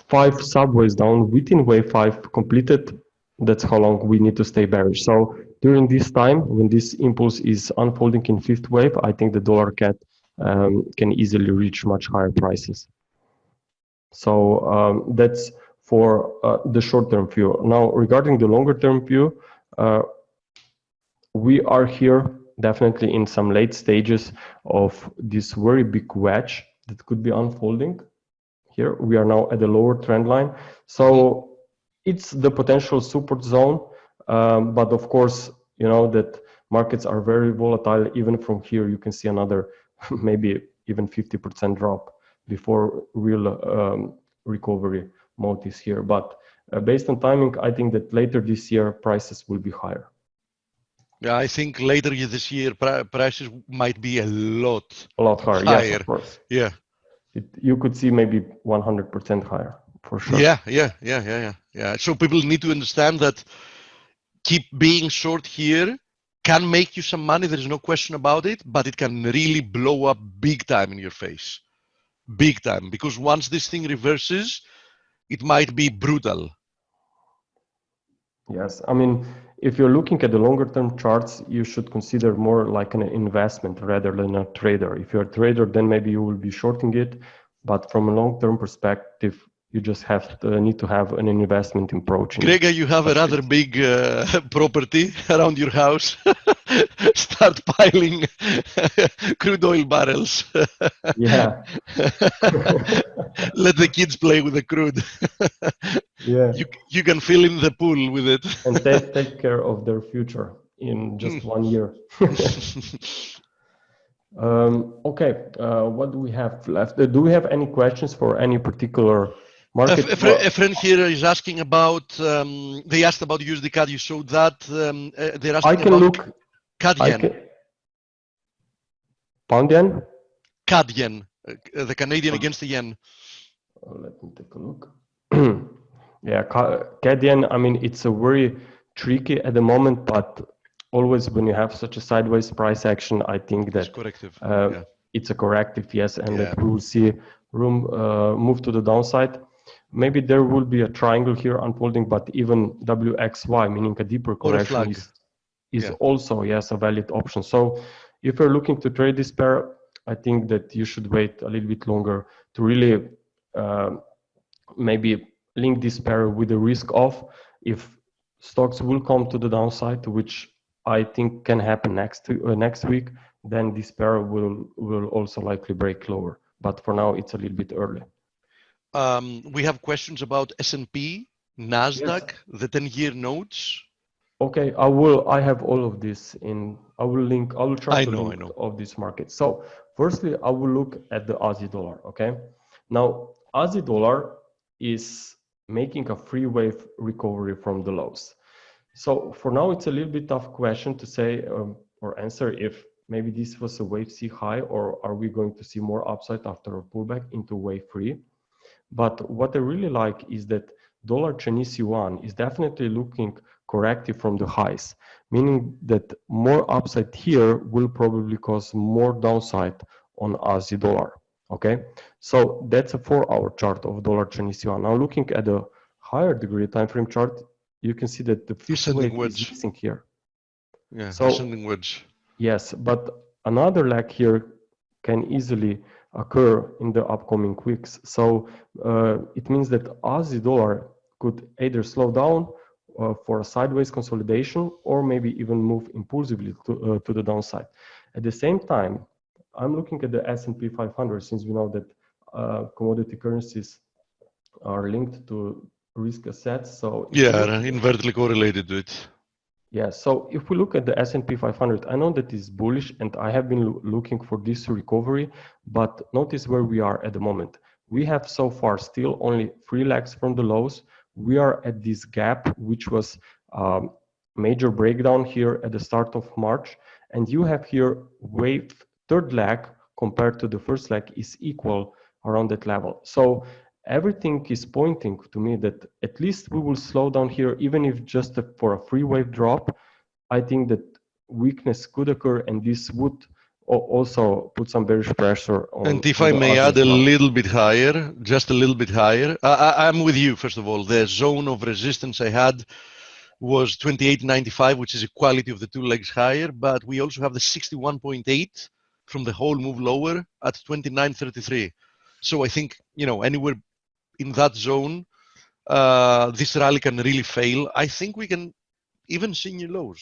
5 subways down within wave 5 completed, that's how long we need to stay bearish. So during this time, when this impulse is unfolding in 5th wave, I think the dollar can easily reach much higher prices. So that's for the short-term view. Now, regarding the longer-term view, we are here definitely in some late stages of this very big wedge that could be unfolding. Here we are now at the lower trend line, so it's the potential support zone, but of course you know that markets are very volatile. Even from here you can see another maybe even 50% drop before real recovery mode is here. But based on timing, I think that later this year prices will be higher. Yeah, I think later this year prices might be a lot higher. Yes, of course. Yeah. You could see maybe 100% higher for sure. Yeah. So people need to understand that keep being short here can make you some money. There is no question about it, but it can really blow up big time in your face. Big time. Because once this thing reverses, it might be brutal. Yes, I mean, if you're looking at the longer term charts, you should consider more like an investment rather than a trader. If you're a trader, then maybe you will be shorting it. But from a long term perspective, you just need to have an investment approach. Grega, you have a rather big property around your house. Start piling crude oil barrels. Yeah. Let the kids play with the crude. Yeah. You can fill in the pool with it. And take care of their future in just 1 year. Okay, what do we have left? Do we have any questions for any particular market? A friend here is asking about, they asked about USD CAD. You showed that. They're asking I can about look. CAD yen. Pound yen? CAD yen, the Canadian against the yen. Let me take a look. Yeah, CAD yen, I mean, it's a very tricky at the moment, but always when you have such a sideways price action, I think that it's corrective. It's a corrective, yes, and that we will see room move to the downside. Maybe there will be a triangle here unfolding, but even WXY, meaning a deeper correction, is also, yes, a valid option. So if you're looking to trade this pair, I think that you should wait a little bit longer to really maybe link this pair with the risk of if stocks will come to the downside, which I think can happen next week, then this pair will also likely break lower. But for now, it's a little bit early. We have questions about S&P, Nasdaq, yes. The 10-year notes. Okay, I have all of this in. I will try to link of this market. So firstly, I will look at the Aussie dollar. Okay, now Aussie dollar is making a free wave recovery from the lows. So for now, it's a little bit tough question to say or answer if maybe this was a wave C high, or are we going to see more upside after a pullback into wave 3? But what I really like is that dollar Chinese yuan is definitely looking corrective from the highs, meaning that more upside here will probably cause more downside on Aussie dollar. Okay, so that's a 4-hour chart of dollar Chinese yuan. Now looking at a higher degree time frame chart, you can see that the fifth wave is missing here. Yeah, so ascending wedge. Yes, but another leg here can easily occur in the upcoming weeks. So it means that Aussie dollar could either slow down for a sideways consolidation, or maybe even move impulsively to the downside. At the same time, I'm looking at the S&P 500, since we know that commodity currencies are linked to risk assets. So yeah, inversely correlated to it. Yeah, so if we look at the S&P 500, I know that is bullish, and I have been looking for this recovery, but notice where we are at the moment. We have so far still only 3 legs from the lows. We are at this gap, which was major breakdown here at the start of March, and you have here wave 3rd leg compared to the 1st leg is equal around that level. So everything is pointing to me that at least we will slow down here, even if just for a free wave drop. I think that weakness could occur, and this would also put some bearish pressure on. And if on I the may Aussie add a as well. little bit higher, just a little bit higher, I'm with you, first of all. The zone of resistance I had was 28.95, which is a quality of the two legs higher, but we also have the 61.8 from the whole move lower at 29.33. So I think, you know, anywhere in that zone, this rally can really fail. I think we can even see new lows.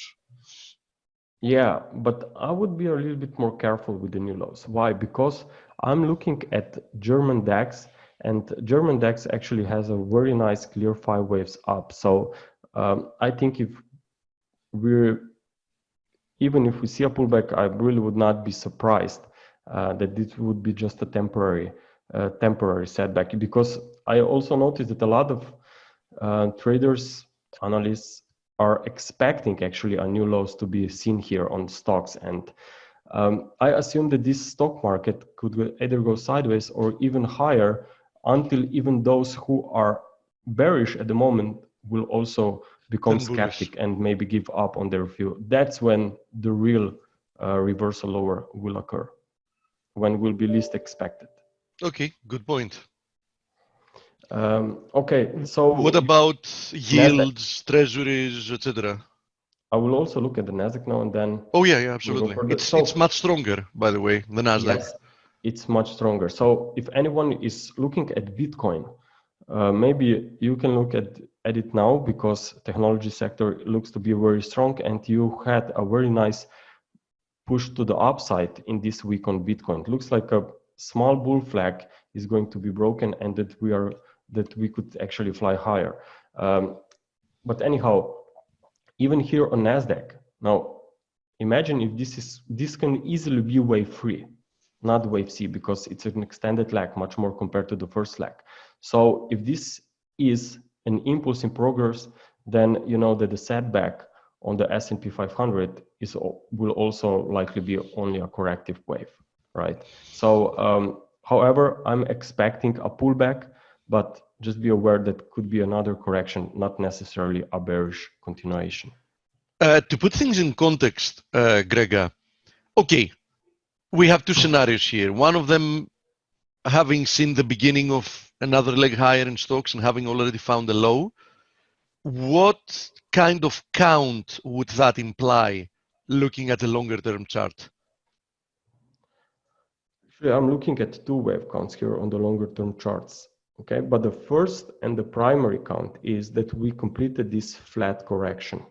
Yeah, but I would be a little bit more careful with the new lows. Why? Because I'm looking at German DAX, and German DAX actually has a very nice clear 5 waves up. So I think even if we see a pullback, I really would not be surprised that this would be just a temporary setback. Because I also noticed that a lot of traders, analysts are expecting actually a new lows to be seen here on stocks, and I assume that this stock market could either go sideways or even higher until even those who are bearish at the moment will also become skeptic and maybe give up on their view. That's when the real reversal lower will occur, when will be least expected. Okay, good point. Okay, so what about yields, Nasdaq, treasuries, etc.? I will also look at the Nasdaq now and then. Oh yeah, absolutely. It's much stronger, by the way, the Nasdaq. Yes, it's much stronger. So if anyone is looking at Bitcoin, maybe you can look at it now, because technology sector looks to be very strong, and you had a very nice push to the upside in this week on Bitcoin. It looks like a small bull flag is going to be broken, and that we could actually fly higher. But anyhow, even here on Nasdaq, now imagine if this can easily be wave 3, not wave C, because it's an extended lag, much more compared to the first lag. So if this is an impulse in progress, then you know that the setback on the S&P 500 will also likely be only a corrective wave, right? So however, I'm expecting a pullback, but just be aware that could be another correction, not necessarily a bearish continuation. To put things in context, Grega, okay, we have two scenarios here. One of them, having seen the beginning of another leg higher in stocks and having already found a low. What kind of count would that imply, looking at the longer term chart? Actually, I'm looking at 2 wave counts here on the longer term charts. Okay, but the first and the primary count is that we completed this flat correction.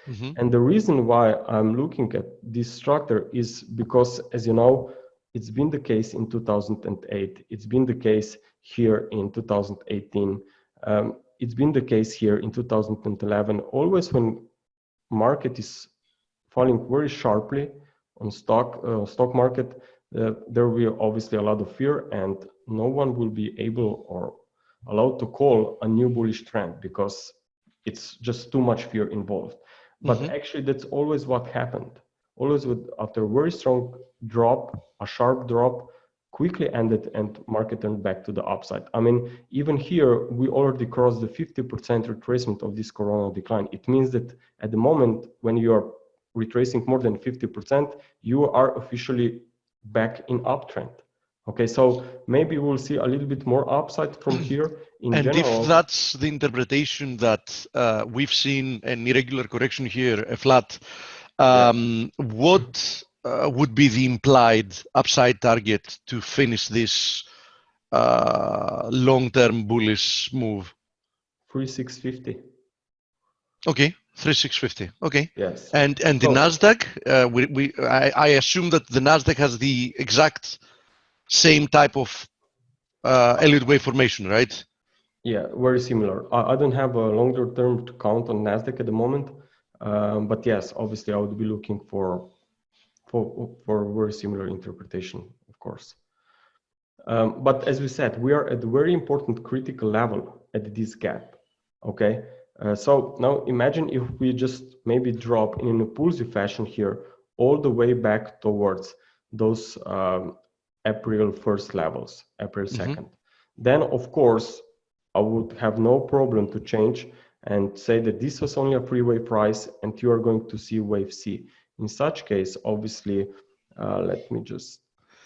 Mm-hmm. And the reason why I'm looking at this structure is because, as you know, it's been the case in 2008. It's been the case here in 2018. It's been the case here in 2011. Always when market is falling very sharply on stock market, there will be obviously a lot of fear, and no one will be able or allowed to call a new bullish trend because it's just too much fear involved. But actually, that's always what happened. Always after a very strong drop, a sharp drop quickly ended and market turned back to the upside. I mean, even here, we already crossed the 50% retracement of this corona decline. It means that at the moment when you are retracing more than 50%, you are officially back in uptrend. Okay, so maybe we'll see a little bit more upside from here in and general. If that's the interpretation that we've seen an irregular correction here, a flat, what would be the implied upside target to finish this long-term bullish move? 3650. Okay, 3650. Okay. Yes. And the Nasdaq, I assume that the Nasdaq has the exact same type of Elliott wave formation, right? Yeah, very similar. I don't have a longer term to count on Nasdaq at the moment, but yes, obviously I would be looking for very similar interpretation, of course. But as we said, we are at a very important critical level at this gap. Okay, so now imagine if we just maybe drop in an impulsive fashion here all the way back towards those April 1st levels, April 2nd. Then of course I would have no problem to change and say that this was only a pre-wave price and you are going to see wave C. In such case, obviously, Let me just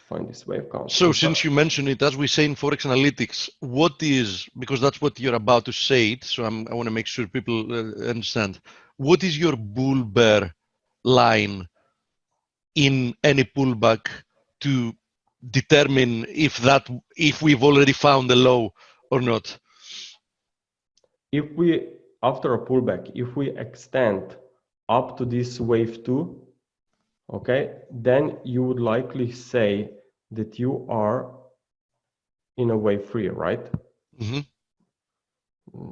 find this wave count. So since you mentioned it, as we say in ForexAnalytix, what is, because that's what you're about to say, so I want to make sure people understand, what is your bull bear line in any pullback to determine if we've already found a low or not? If we, after a pullback, if we extend up to this wave 2, okay, then you would likely say that you are in a wave 3, right? Mm-hmm.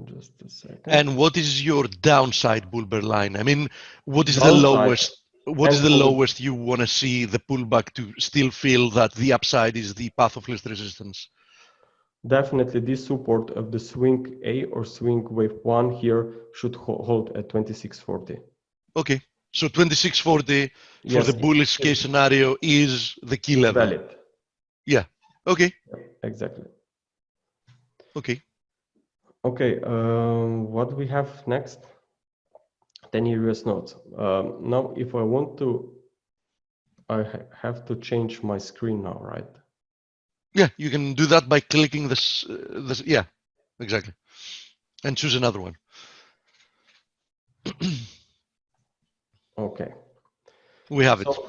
Just a second. And what is your downside bull bear line? I mean, what is Downside, the lowest? What is the and for the- lowest you want to see the pullback to still feel that the upside is the path of least resistance? Definitely this support of the swing A or swing wave 1 here should hold at 2640. Okay, so 2640 for Yes, the bullish case scenario is the key level. valid. Yeah. Okay. Exactly. Okay. Okay. What we have next? 10-year US notes. Now, if I want to, I have to change my screen now, right? Yeah, you can do that by clicking this. Yeah, exactly, and choose another one. Okay. We have it. So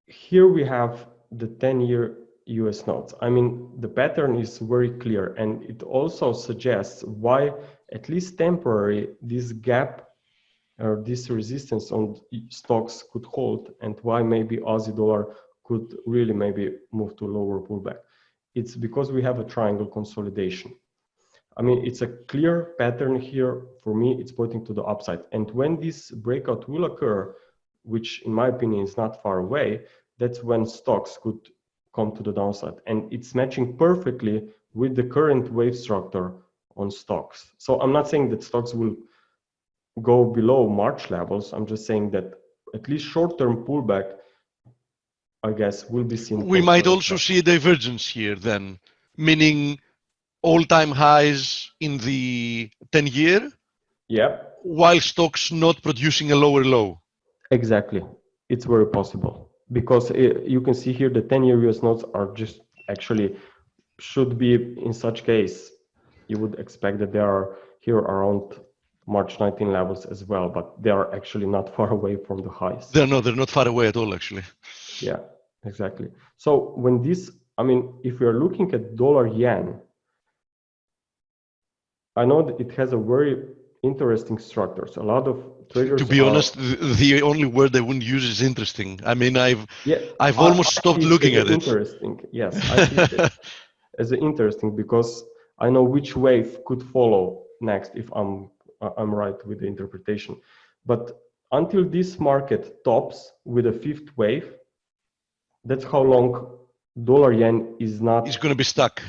here we have the 10-year US notes. I mean, the pattern is very clear, and it also suggests why, at least temporary, this gap or this resistance on stocks could hold, and why maybe Aussie dollar could really maybe move to lower pullback. It's because we have a triangle consolidation. I mean, it's a clear pattern here. For me, it's pointing to the upside. And when this breakout will occur, which in my opinion is not far away, that's when stocks could come to the downside. And it's matching perfectly with the current wave structure on stocks. So I'm not saying that stocks will go below March levels. I'm just saying that at least short-term pullback, I guess, will be seen. We might also see a divergence here then, meaning all-time highs in the 10-year, yeah, while stocks not producing a lower low. Exactly. It's very possible because you can see here the 10-year US notes are just actually should be in such case. You would expect that they are here around March 19 levels as well, but they are actually not far away from the highs. They're not far away at all, actually. Yeah, exactly. So when this, I mean, if we are looking at dollar yen, I know that it has a very interesting structures. A lot of traders. To be honest, the only word I wouldn't use is interesting. I mean, I've almost stopped looking at it. Interesting, yes. I see it as interesting because I know which wave could follow next if I'm right with the interpretation. But until this market tops with a fifth wave, that's how long dollar yen is not. It's going to be stuck.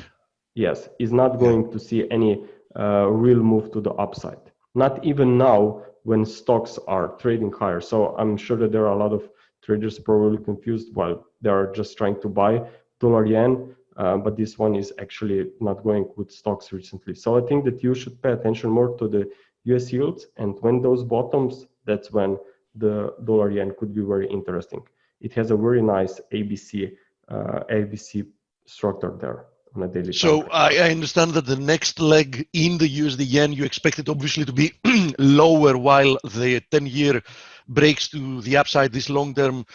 Yes, is not going to see any real move to the upside. Not even now when stocks are trading higher. So I'm sure that there are a lot of traders probably confused while they are just trying to buy dollar yen. But this one is actually not going with stocks recently. So I think that you should pay attention more to the US yields. And when those bottoms, that's when the dollar yen could be very interesting. It has a very nice ABC structure there on a daily. So I understand that the next leg in the USD yen, you expect it obviously to be lower while the 10-year breaks to the upside, this long-term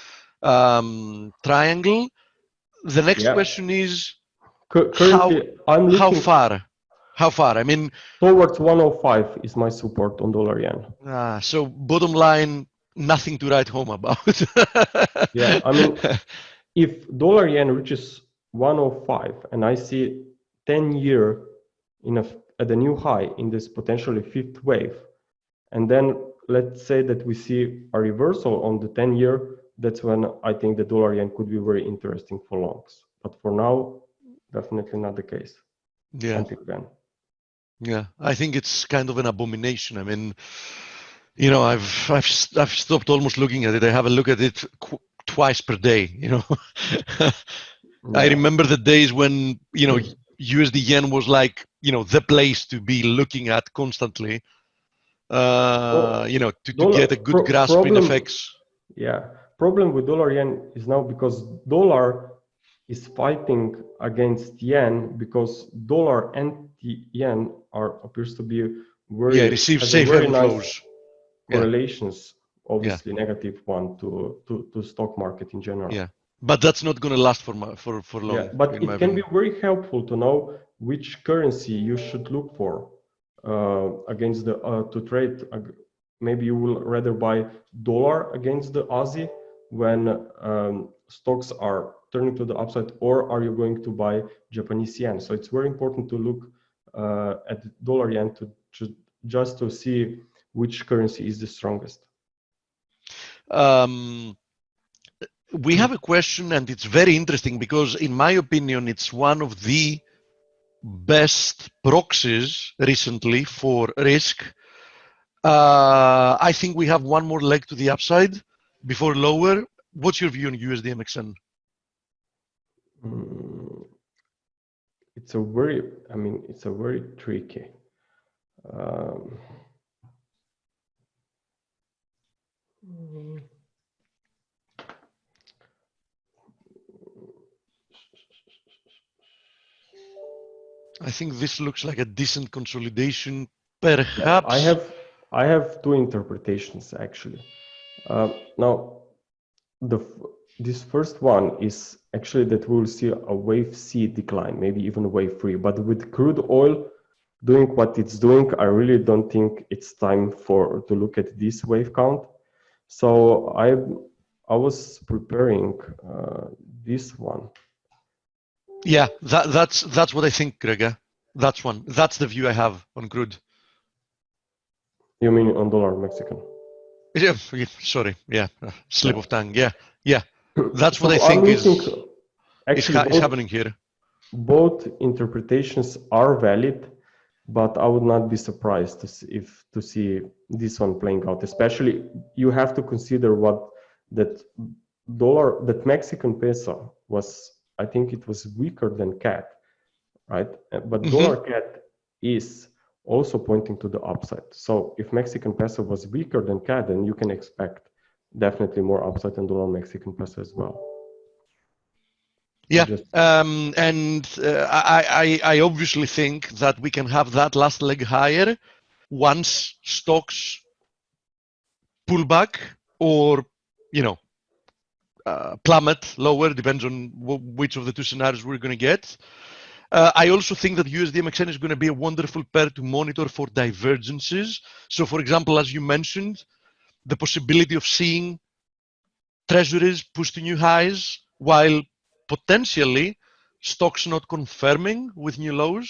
triangle. The next question is, currently, I'm looking how far? How far? I mean, towards 105 is my support on dollar yen. So bottom line, nothing to write home about. Yeah, I mean, if dollar yen reaches 105 and I see 10-year at a new high in this potentially fifth wave, and then let's say that we see a reversal on the 10-year, that's when I think the dollar yen could be very interesting for longs. But for now, definitely not the case. Yeah. Until then. Yeah, I think it's kind of an abomination. I mean, you know, I've stopped almost looking at it. I have a look at it twice per day. You know, I remember the days when USD yen was like the place to be looking at constantly. To get a good grasp in FX. Yeah, problem with dollar yen is now because dollar is fighting against yen, because dollar and the yen appears to be very receive has safe a very haven nice flows. correlations, obviously negative one to stock market in general. Yeah, but that's not going to last for long. Yeah, but it can be very helpful to know which currency you should look for against the to trade. Maybe you will rather buy dollar against the Aussie when stocks are turning to the upside, or are you going to buy Japanese yen? So it's very important to look at dollar yen just to see which currency is the strongest. We have a question, and it's very interesting because, in my opinion, it's one of the best proxies recently for risk. I think we have one more leg to the upside before lower. What's your view on USD MXN? It's a very tricky. I think this looks like a decent consolidation, perhaps. I have two interpretations actually. Now, this first one is actually that we'll see a wave C decline, maybe even wave 3. But with crude oil doing what it's doing, I really don't think it's time to look at this wave count. So I was preparing this one. Yeah, that's what I think, Gregor. That's the view I have on crude. You mean on dollar Mexican? Yeah, sorry. Yeah, slip of tongue. Yeah. That's what I think is happening here. Both interpretations are valid, but I would not be surprised to see this one playing out. Especially, you have to consider that Mexican peso was. I think it was weaker than CAD, right? But dollar CAD is also pointing to the upside. So if Mexican peso was weaker than CAD, then you can expect definitely more upside in dollar Mexican peso as well. Yeah, I obviously think that we can have that last leg higher once stocks pull back or, plummet lower, depends on which of the two scenarios we're going to get. I also think that USD MXN is going to be a wonderful pair to monitor for divergences. So, for example, as you mentioned, the possibility of seeing treasuries push to new highs while potentially stocks not confirming with new lows.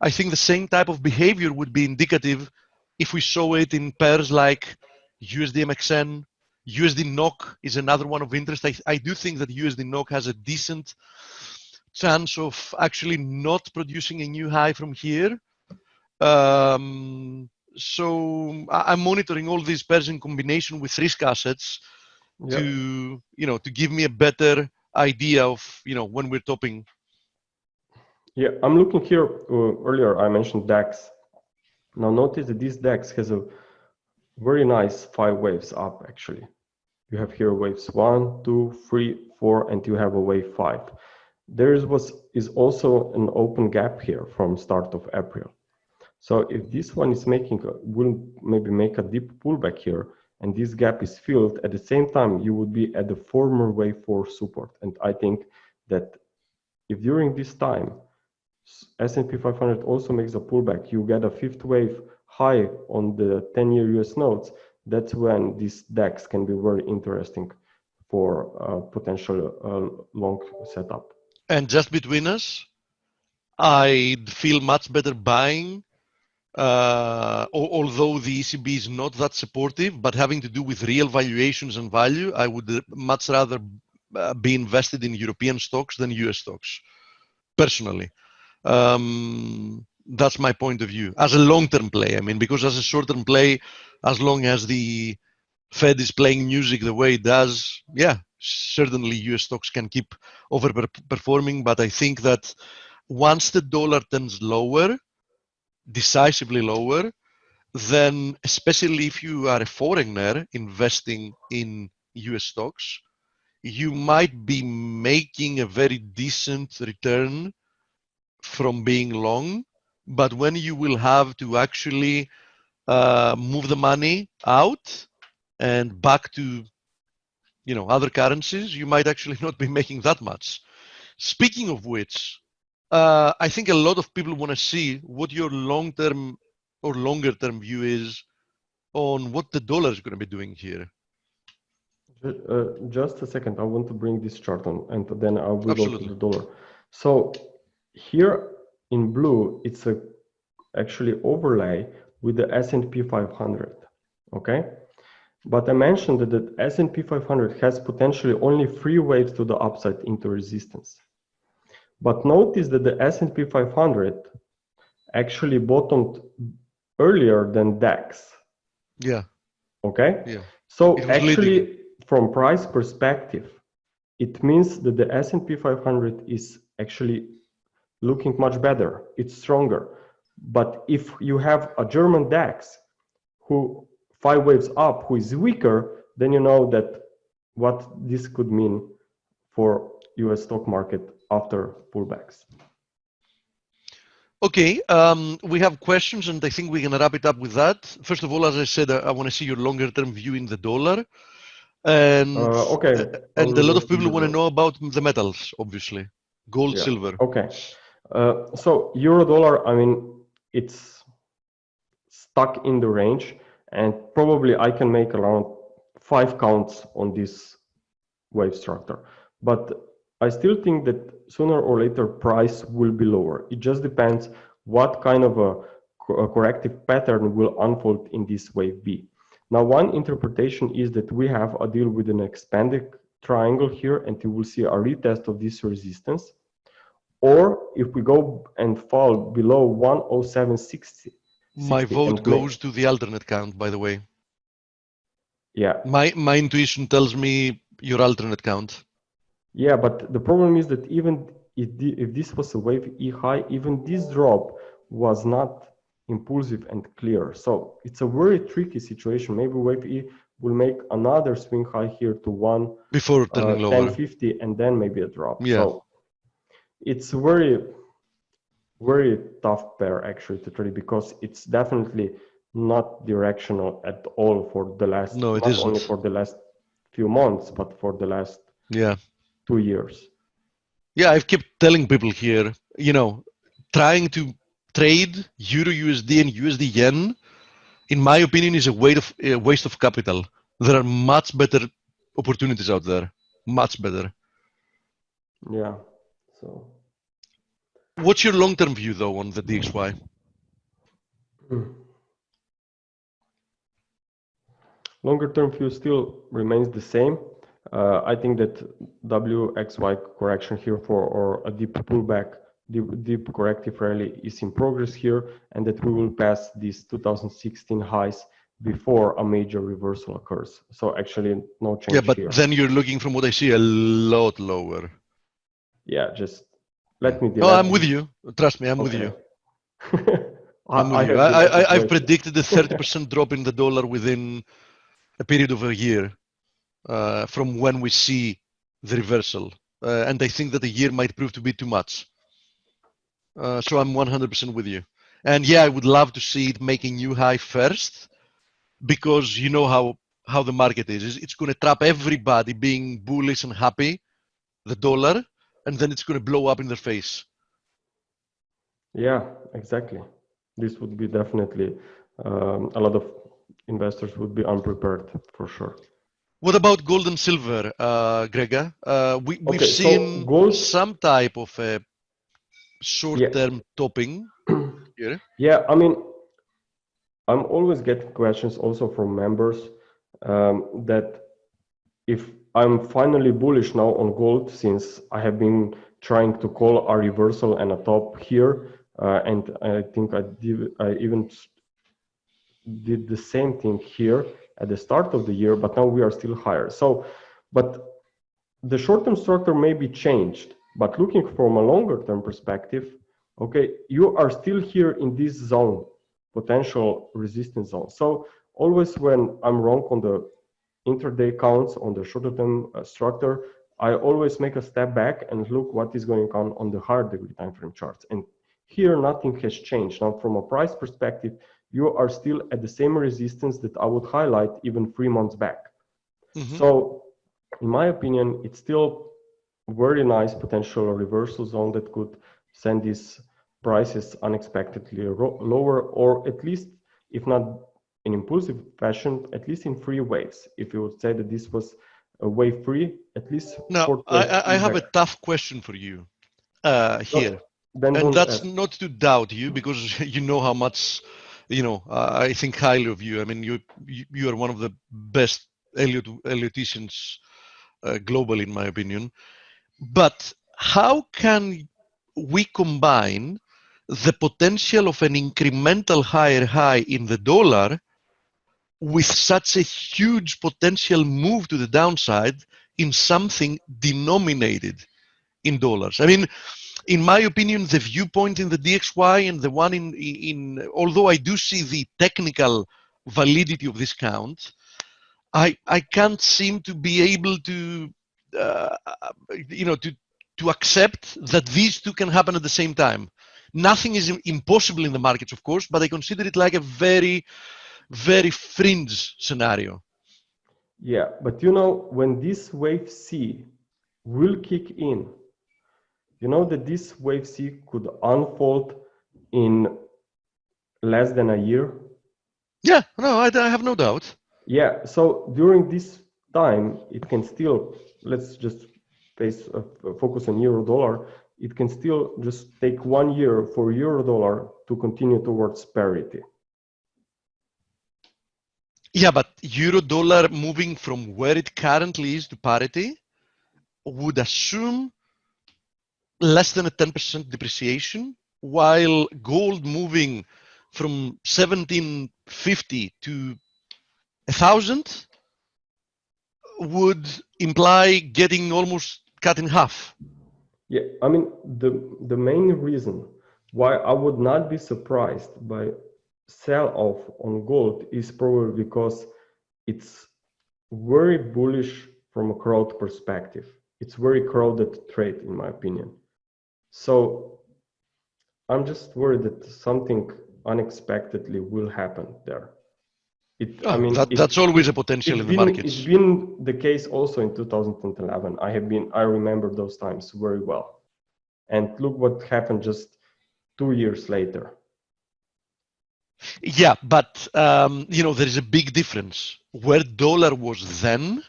I think the same type of behavior would be indicative if we saw it in pairs like USD MXN. USD NOK is another one of interest. I do think that USD NOK has a decent chance of actually not producing a new high from here. So I'm monitoring all these pairs in combination with risk assets to give me a better idea of when we're topping. Yeah, I'm looking here. Earlier I mentioned DAX. Now notice that this DAX has a very nice 5 waves up actually. You have here waves 1, 2, 3, 4, and you have a wave 5. There is also an open gap here from start of April. So if this one is will maybe make a deep pullback here, and this gap is filled, at the same time you would be at the former wave 4 support. And I think that if during this time S&P 500 also makes a pullback, you get a 5th wave high on the 10-year US notes, that's when this DAX can be very interesting for potential long setup. And just between us, I'd feel much better buying, although the ECB is not that supportive, but having to do with real valuations and value, I would much rather be invested in European stocks than US stocks, personally. That's my point of view as a long-term play. I mean, because as a short-term play, as long as the Fed is playing music the way it does, yeah, certainly US stocks can keep overperforming. But I think that once the dollar turns lower, decisively lower, then especially if you are a foreigner investing in US stocks, you might be making a very decent return from being long, but when you will have to actually move the money out and back to other currencies, you might actually not be making that much. Speaking of which, I think a lot of people want to see what your long-term or longer-term view is on what the dollar is going to be doing here. Just a second, I want to bring this chart on, and then I will go to the Absolutely. dollar. So here in blue, it's actually overlay with the S&P 500, okay? But I mentioned that the S&P 500 has potentially only 3 waves to the upside into resistance. But notice that the S&P 500 actually bottomed earlier than DAX. Yeah. Okay? Yeah. So It was actually, leading. from price perspective, it means that the S&P 500 is actually looking much better. It's stronger. But if you have a German DAX who 5 waves up, who is weaker, then you know that what this could mean for US stock market after pullbacks. Okay, we have questions, and I think we can wrap it up with that. First of all, as I said, I want to see your longer-term view in the dollar, and okay, and a lot of people want to know about the metals, obviously, gold, yeah. silver. Okay, so euro dollar, I mean, it's stuck in the range, and probably I can make around 5 counts on this wave structure, but I still think that sooner or later price will be lower. It just depends what kind of a corrective pattern will unfold in this wave B. Now, one interpretation is that we have a deal with an expanded triangle here, and you will see a retest of this resistance. Or if we go and fall below 107.60, My vote goes to the alternate count, by the way. Yeah. My intuition tells me your alternate count. Yeah, but the problem is that even if this was a wave E high, even this drop was not impulsive and clear. So it's a very tricky situation. Maybe wave E will make another swing high here to before turning lower, 10.50, and then maybe a drop. Yeah. So it's very, very tough pair actually to trade, because it's definitely not directional at all for the last, no, it not isn't. only for the last few months, but for the last 2 years. Yeah, I've kept telling people here, trying to trade Euro USD and USD Yen, in my opinion, is a waste of capital. There are much better opportunities out there, much better. Yeah. So, what's your long-term view though on the DXY? Longer-term view still remains the same. I think that WXY correction here or a deep pullback, deep corrective rally is in progress here, and that we will pass these 2016 highs before a major reversal occurs. So actually no change. Yeah, but here. Then you're looking, from what I see, a lot lower. Yeah, just let me. No, I'm with you. Trust me, I'm with you. I'm with you. I've predicted a 30% drop in the dollar within a period of a year from when we see the reversal. And I think that a year might prove to be too much. So I'm 100% with you. And yeah, I would love to see it make a new high first, because you know how the market is. It's going to trap everybody being bullish and happy, the dollar, and then it's going to blow up in their face. Yeah, exactly. This would be definitely a lot of investors would be unprepared for sure. What about gold and silver, Gregor? We've seen some type of a short-term topping here. Yeah, I mean, I'm always getting questions also from members that if I'm finally bullish now on gold, since I have been trying to call a reversal and a top here, and I think I even did the same thing here at the start of the year, but now we are still higher. So, but the short-term structure may be changed, but looking from a longer-term perspective, okay, you are still here in this zone, potential resistance zone. So always when I'm wrong on the intraday counts on the shorter term structure, I always make a step back and look what is going on the higher degree time frame charts. And here nothing has changed. Now from a price perspective, you are still at the same resistance that I would highlight even 3 months back. So in my opinion, it's still very nice potential reversal zone that could send these prices unexpectedly lower, or at least, if not in impulsive fashion, at least in 3 waves. If you would say that this was a wave 3, at least. Now, I have a tough question for you here. And that's not to doubt you, because you know how much, I think highly of you. I mean, you are one of the best Elioticians globally, in my opinion. But how can we combine the potential of an incremental higher high in the dollar with such a huge potential move to the downside in something denominated in dollars? I mean, in my opinion, the viewpoint in the DXY and the one in although I do see the technical validity of this count, I can't seem to be able to, to accept that these two can happen at the same time. Nothing is impossible in the markets, of course, but I consider it like a very, very fringe scenario. Yeah, but when this wave C will kick in, you know that this wave C could unfold in less than a year? Yeah, no, I have no doubt. Yeah, so during this time, it can still, let's just focus on euro dollar, it can still just take 1 year for euro dollar to continue towards parity. Yeah, but euro dollar moving from where it currently is to parity would assume less than a 10% depreciation, while gold moving from 1750 to 1,000 would imply getting almost cut in half. Yeah, I mean, the main reason why I would not be surprised by sell-off on gold is probably because it's very bullish from a crowd perspective. It's very crowded trade, in my opinion. So I'm just worried that something unexpectedly will happen there. That's always a potential in the markets. It's been the case also in 2011. I remember those times very well. And look what happened just 2 years later. Yeah, but there is a big difference where dollar was then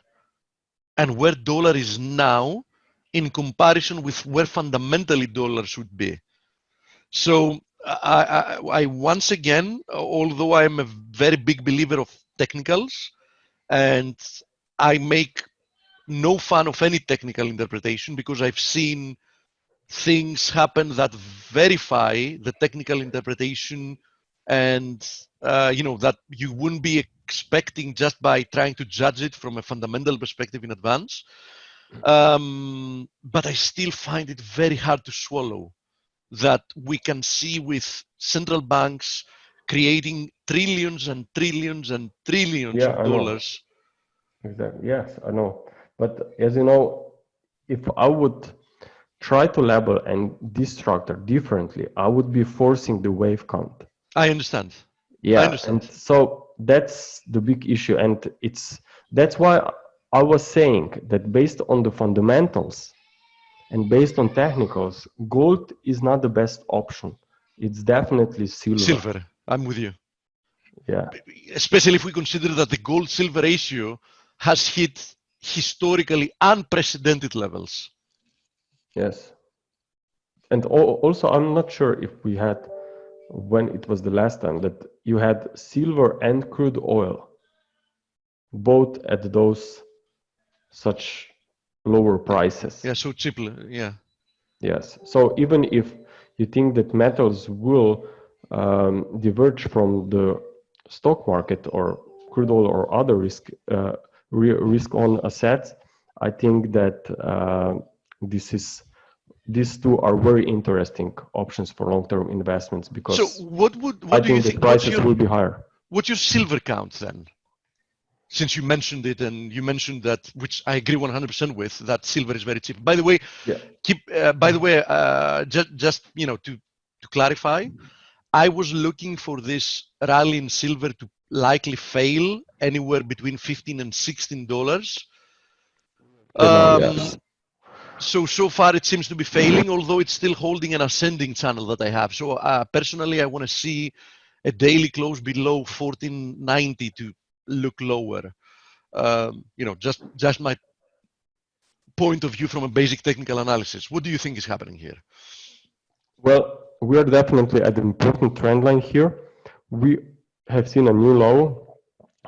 and where dollar is now in comparison with where fundamentally dollar should be. So I once again, although I'm a very big believer of technicals, and I make no fun of any technical interpretation because I've seen things happen that verify the technical interpretation, and that you wouldn't be expecting just by trying to judge it from a fundamental perspective in advance. But I still find it very hard to swallow that we can see with central banks creating trillions and trillions and trillions of dollars. Exactly. Yes, I know. But as you know, if I would try to label and destructure differently, I would be forcing the wave count. I understand. Yeah, I understand. And so that's the big issue, and that's why I was saying that based on the fundamentals and based on technicals, gold is not the best option. It's definitely silver. Silver, I'm with you. Yeah. Especially if we consider that the gold-silver ratio has hit historically unprecedented levels. Yes. And also, I'm not sure if we had, when it was the last time, that you had silver and crude oil, both at those such lower prices. Yeah, so cheap, yeah. Yes. So even if you think that metals will diverge from the stock market or crude oil or other risk-on assets, I think that these two are very interesting options for long-term investments, because so what I do you think think the prices will be higher. What's your silver count then? since you mentioned it, and you mentioned that, which I agree 100% with, that silver is very cheap. By the way, just to clarify, I was looking for this rally in silver to likely fail anywhere between $15 and $16. Yes. So far it seems to be failing, although it's still holding an ascending channel that I have. So personally, I want to see a daily close below 1490 to look lower. Just my point of view from a basic technical analysis. What do you think is happening here? Well, we are definitely at an important trend line here. We have seen a new low.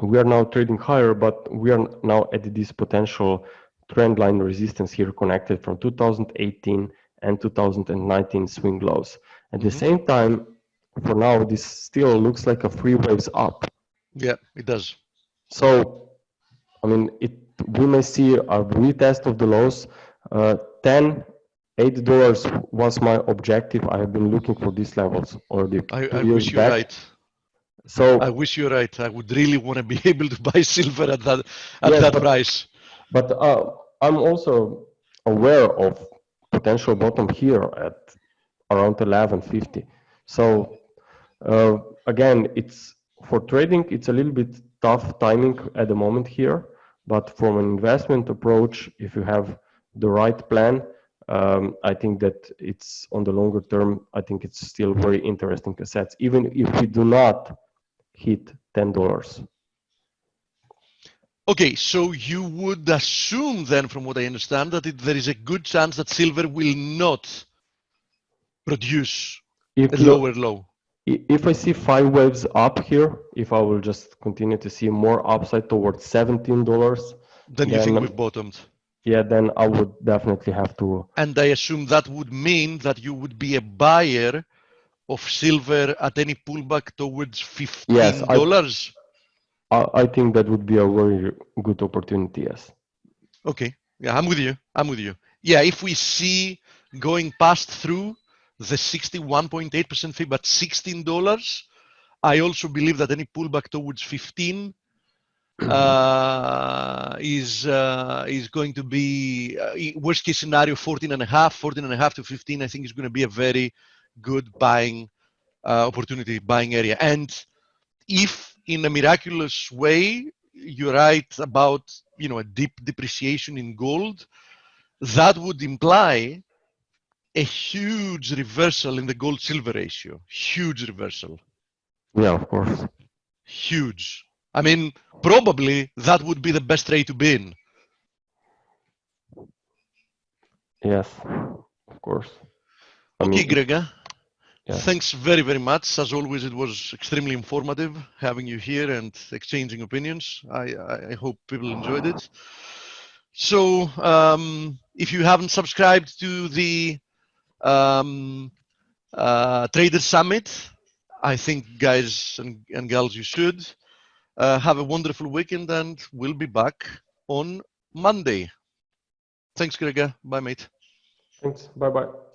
We are now trading higher, but we are now at this potential trend line resistance here connected from 2018 and 2019 swing lows. At the same time, for now, this still looks like a 3 waves up. Yeah, it does. So, I mean, we may see a retest of the lows. $8 was my objective. I have been looking for these levels already. I wish you're right. So I wish you're right. I would really want to be able to buy silver at that price. But I'm also aware of potential bottom here at around 1150. So again, it's for trading, it's a little bit tough timing at the moment here. But from an investment approach, if you have the right plan, I think that it's on the longer term, I think it's still very interesting assets, even if we do not hit $10. Okay, so you would assume then, from what I understand, that there is a good chance that silver will not produce a lower low. If I see 5 waves up here, if I will just continue to see more upside towards $17, then you think we've bottomed? Yeah, then I would definitely have to. And I assume that would mean that you would be a buyer of silver at any pullback towards $15. Yes, I think that would be a very good opportunity, yes. Okay, yeah, I'm with you. Yeah, if we see going past through the 61.8% fib at $16, I also believe that any pullback towards 15 is going to be worst case scenario 14.5 to 15. I think is going to be a very good buying opportunity, buying area. And if in a miraculous way you're right about a deep depreciation in gold, that would imply a huge reversal in the gold silver ratio. Huge reversal. Yeah, of course. Huge. I mean, probably that would be the best trade to be in. Yes, of course. Okay, Gregor. Yeah. Thanks very, very much. As always, it was extremely informative having you here and exchanging opinions. I hope people enjoyed it. So if you haven't subscribed to the Trader Summit, I think, guys and gals, you should. Have a wonderful weekend, and we'll be back on Monday. Thanks, Gregor. Bye, mate. Thanks. Bye-bye.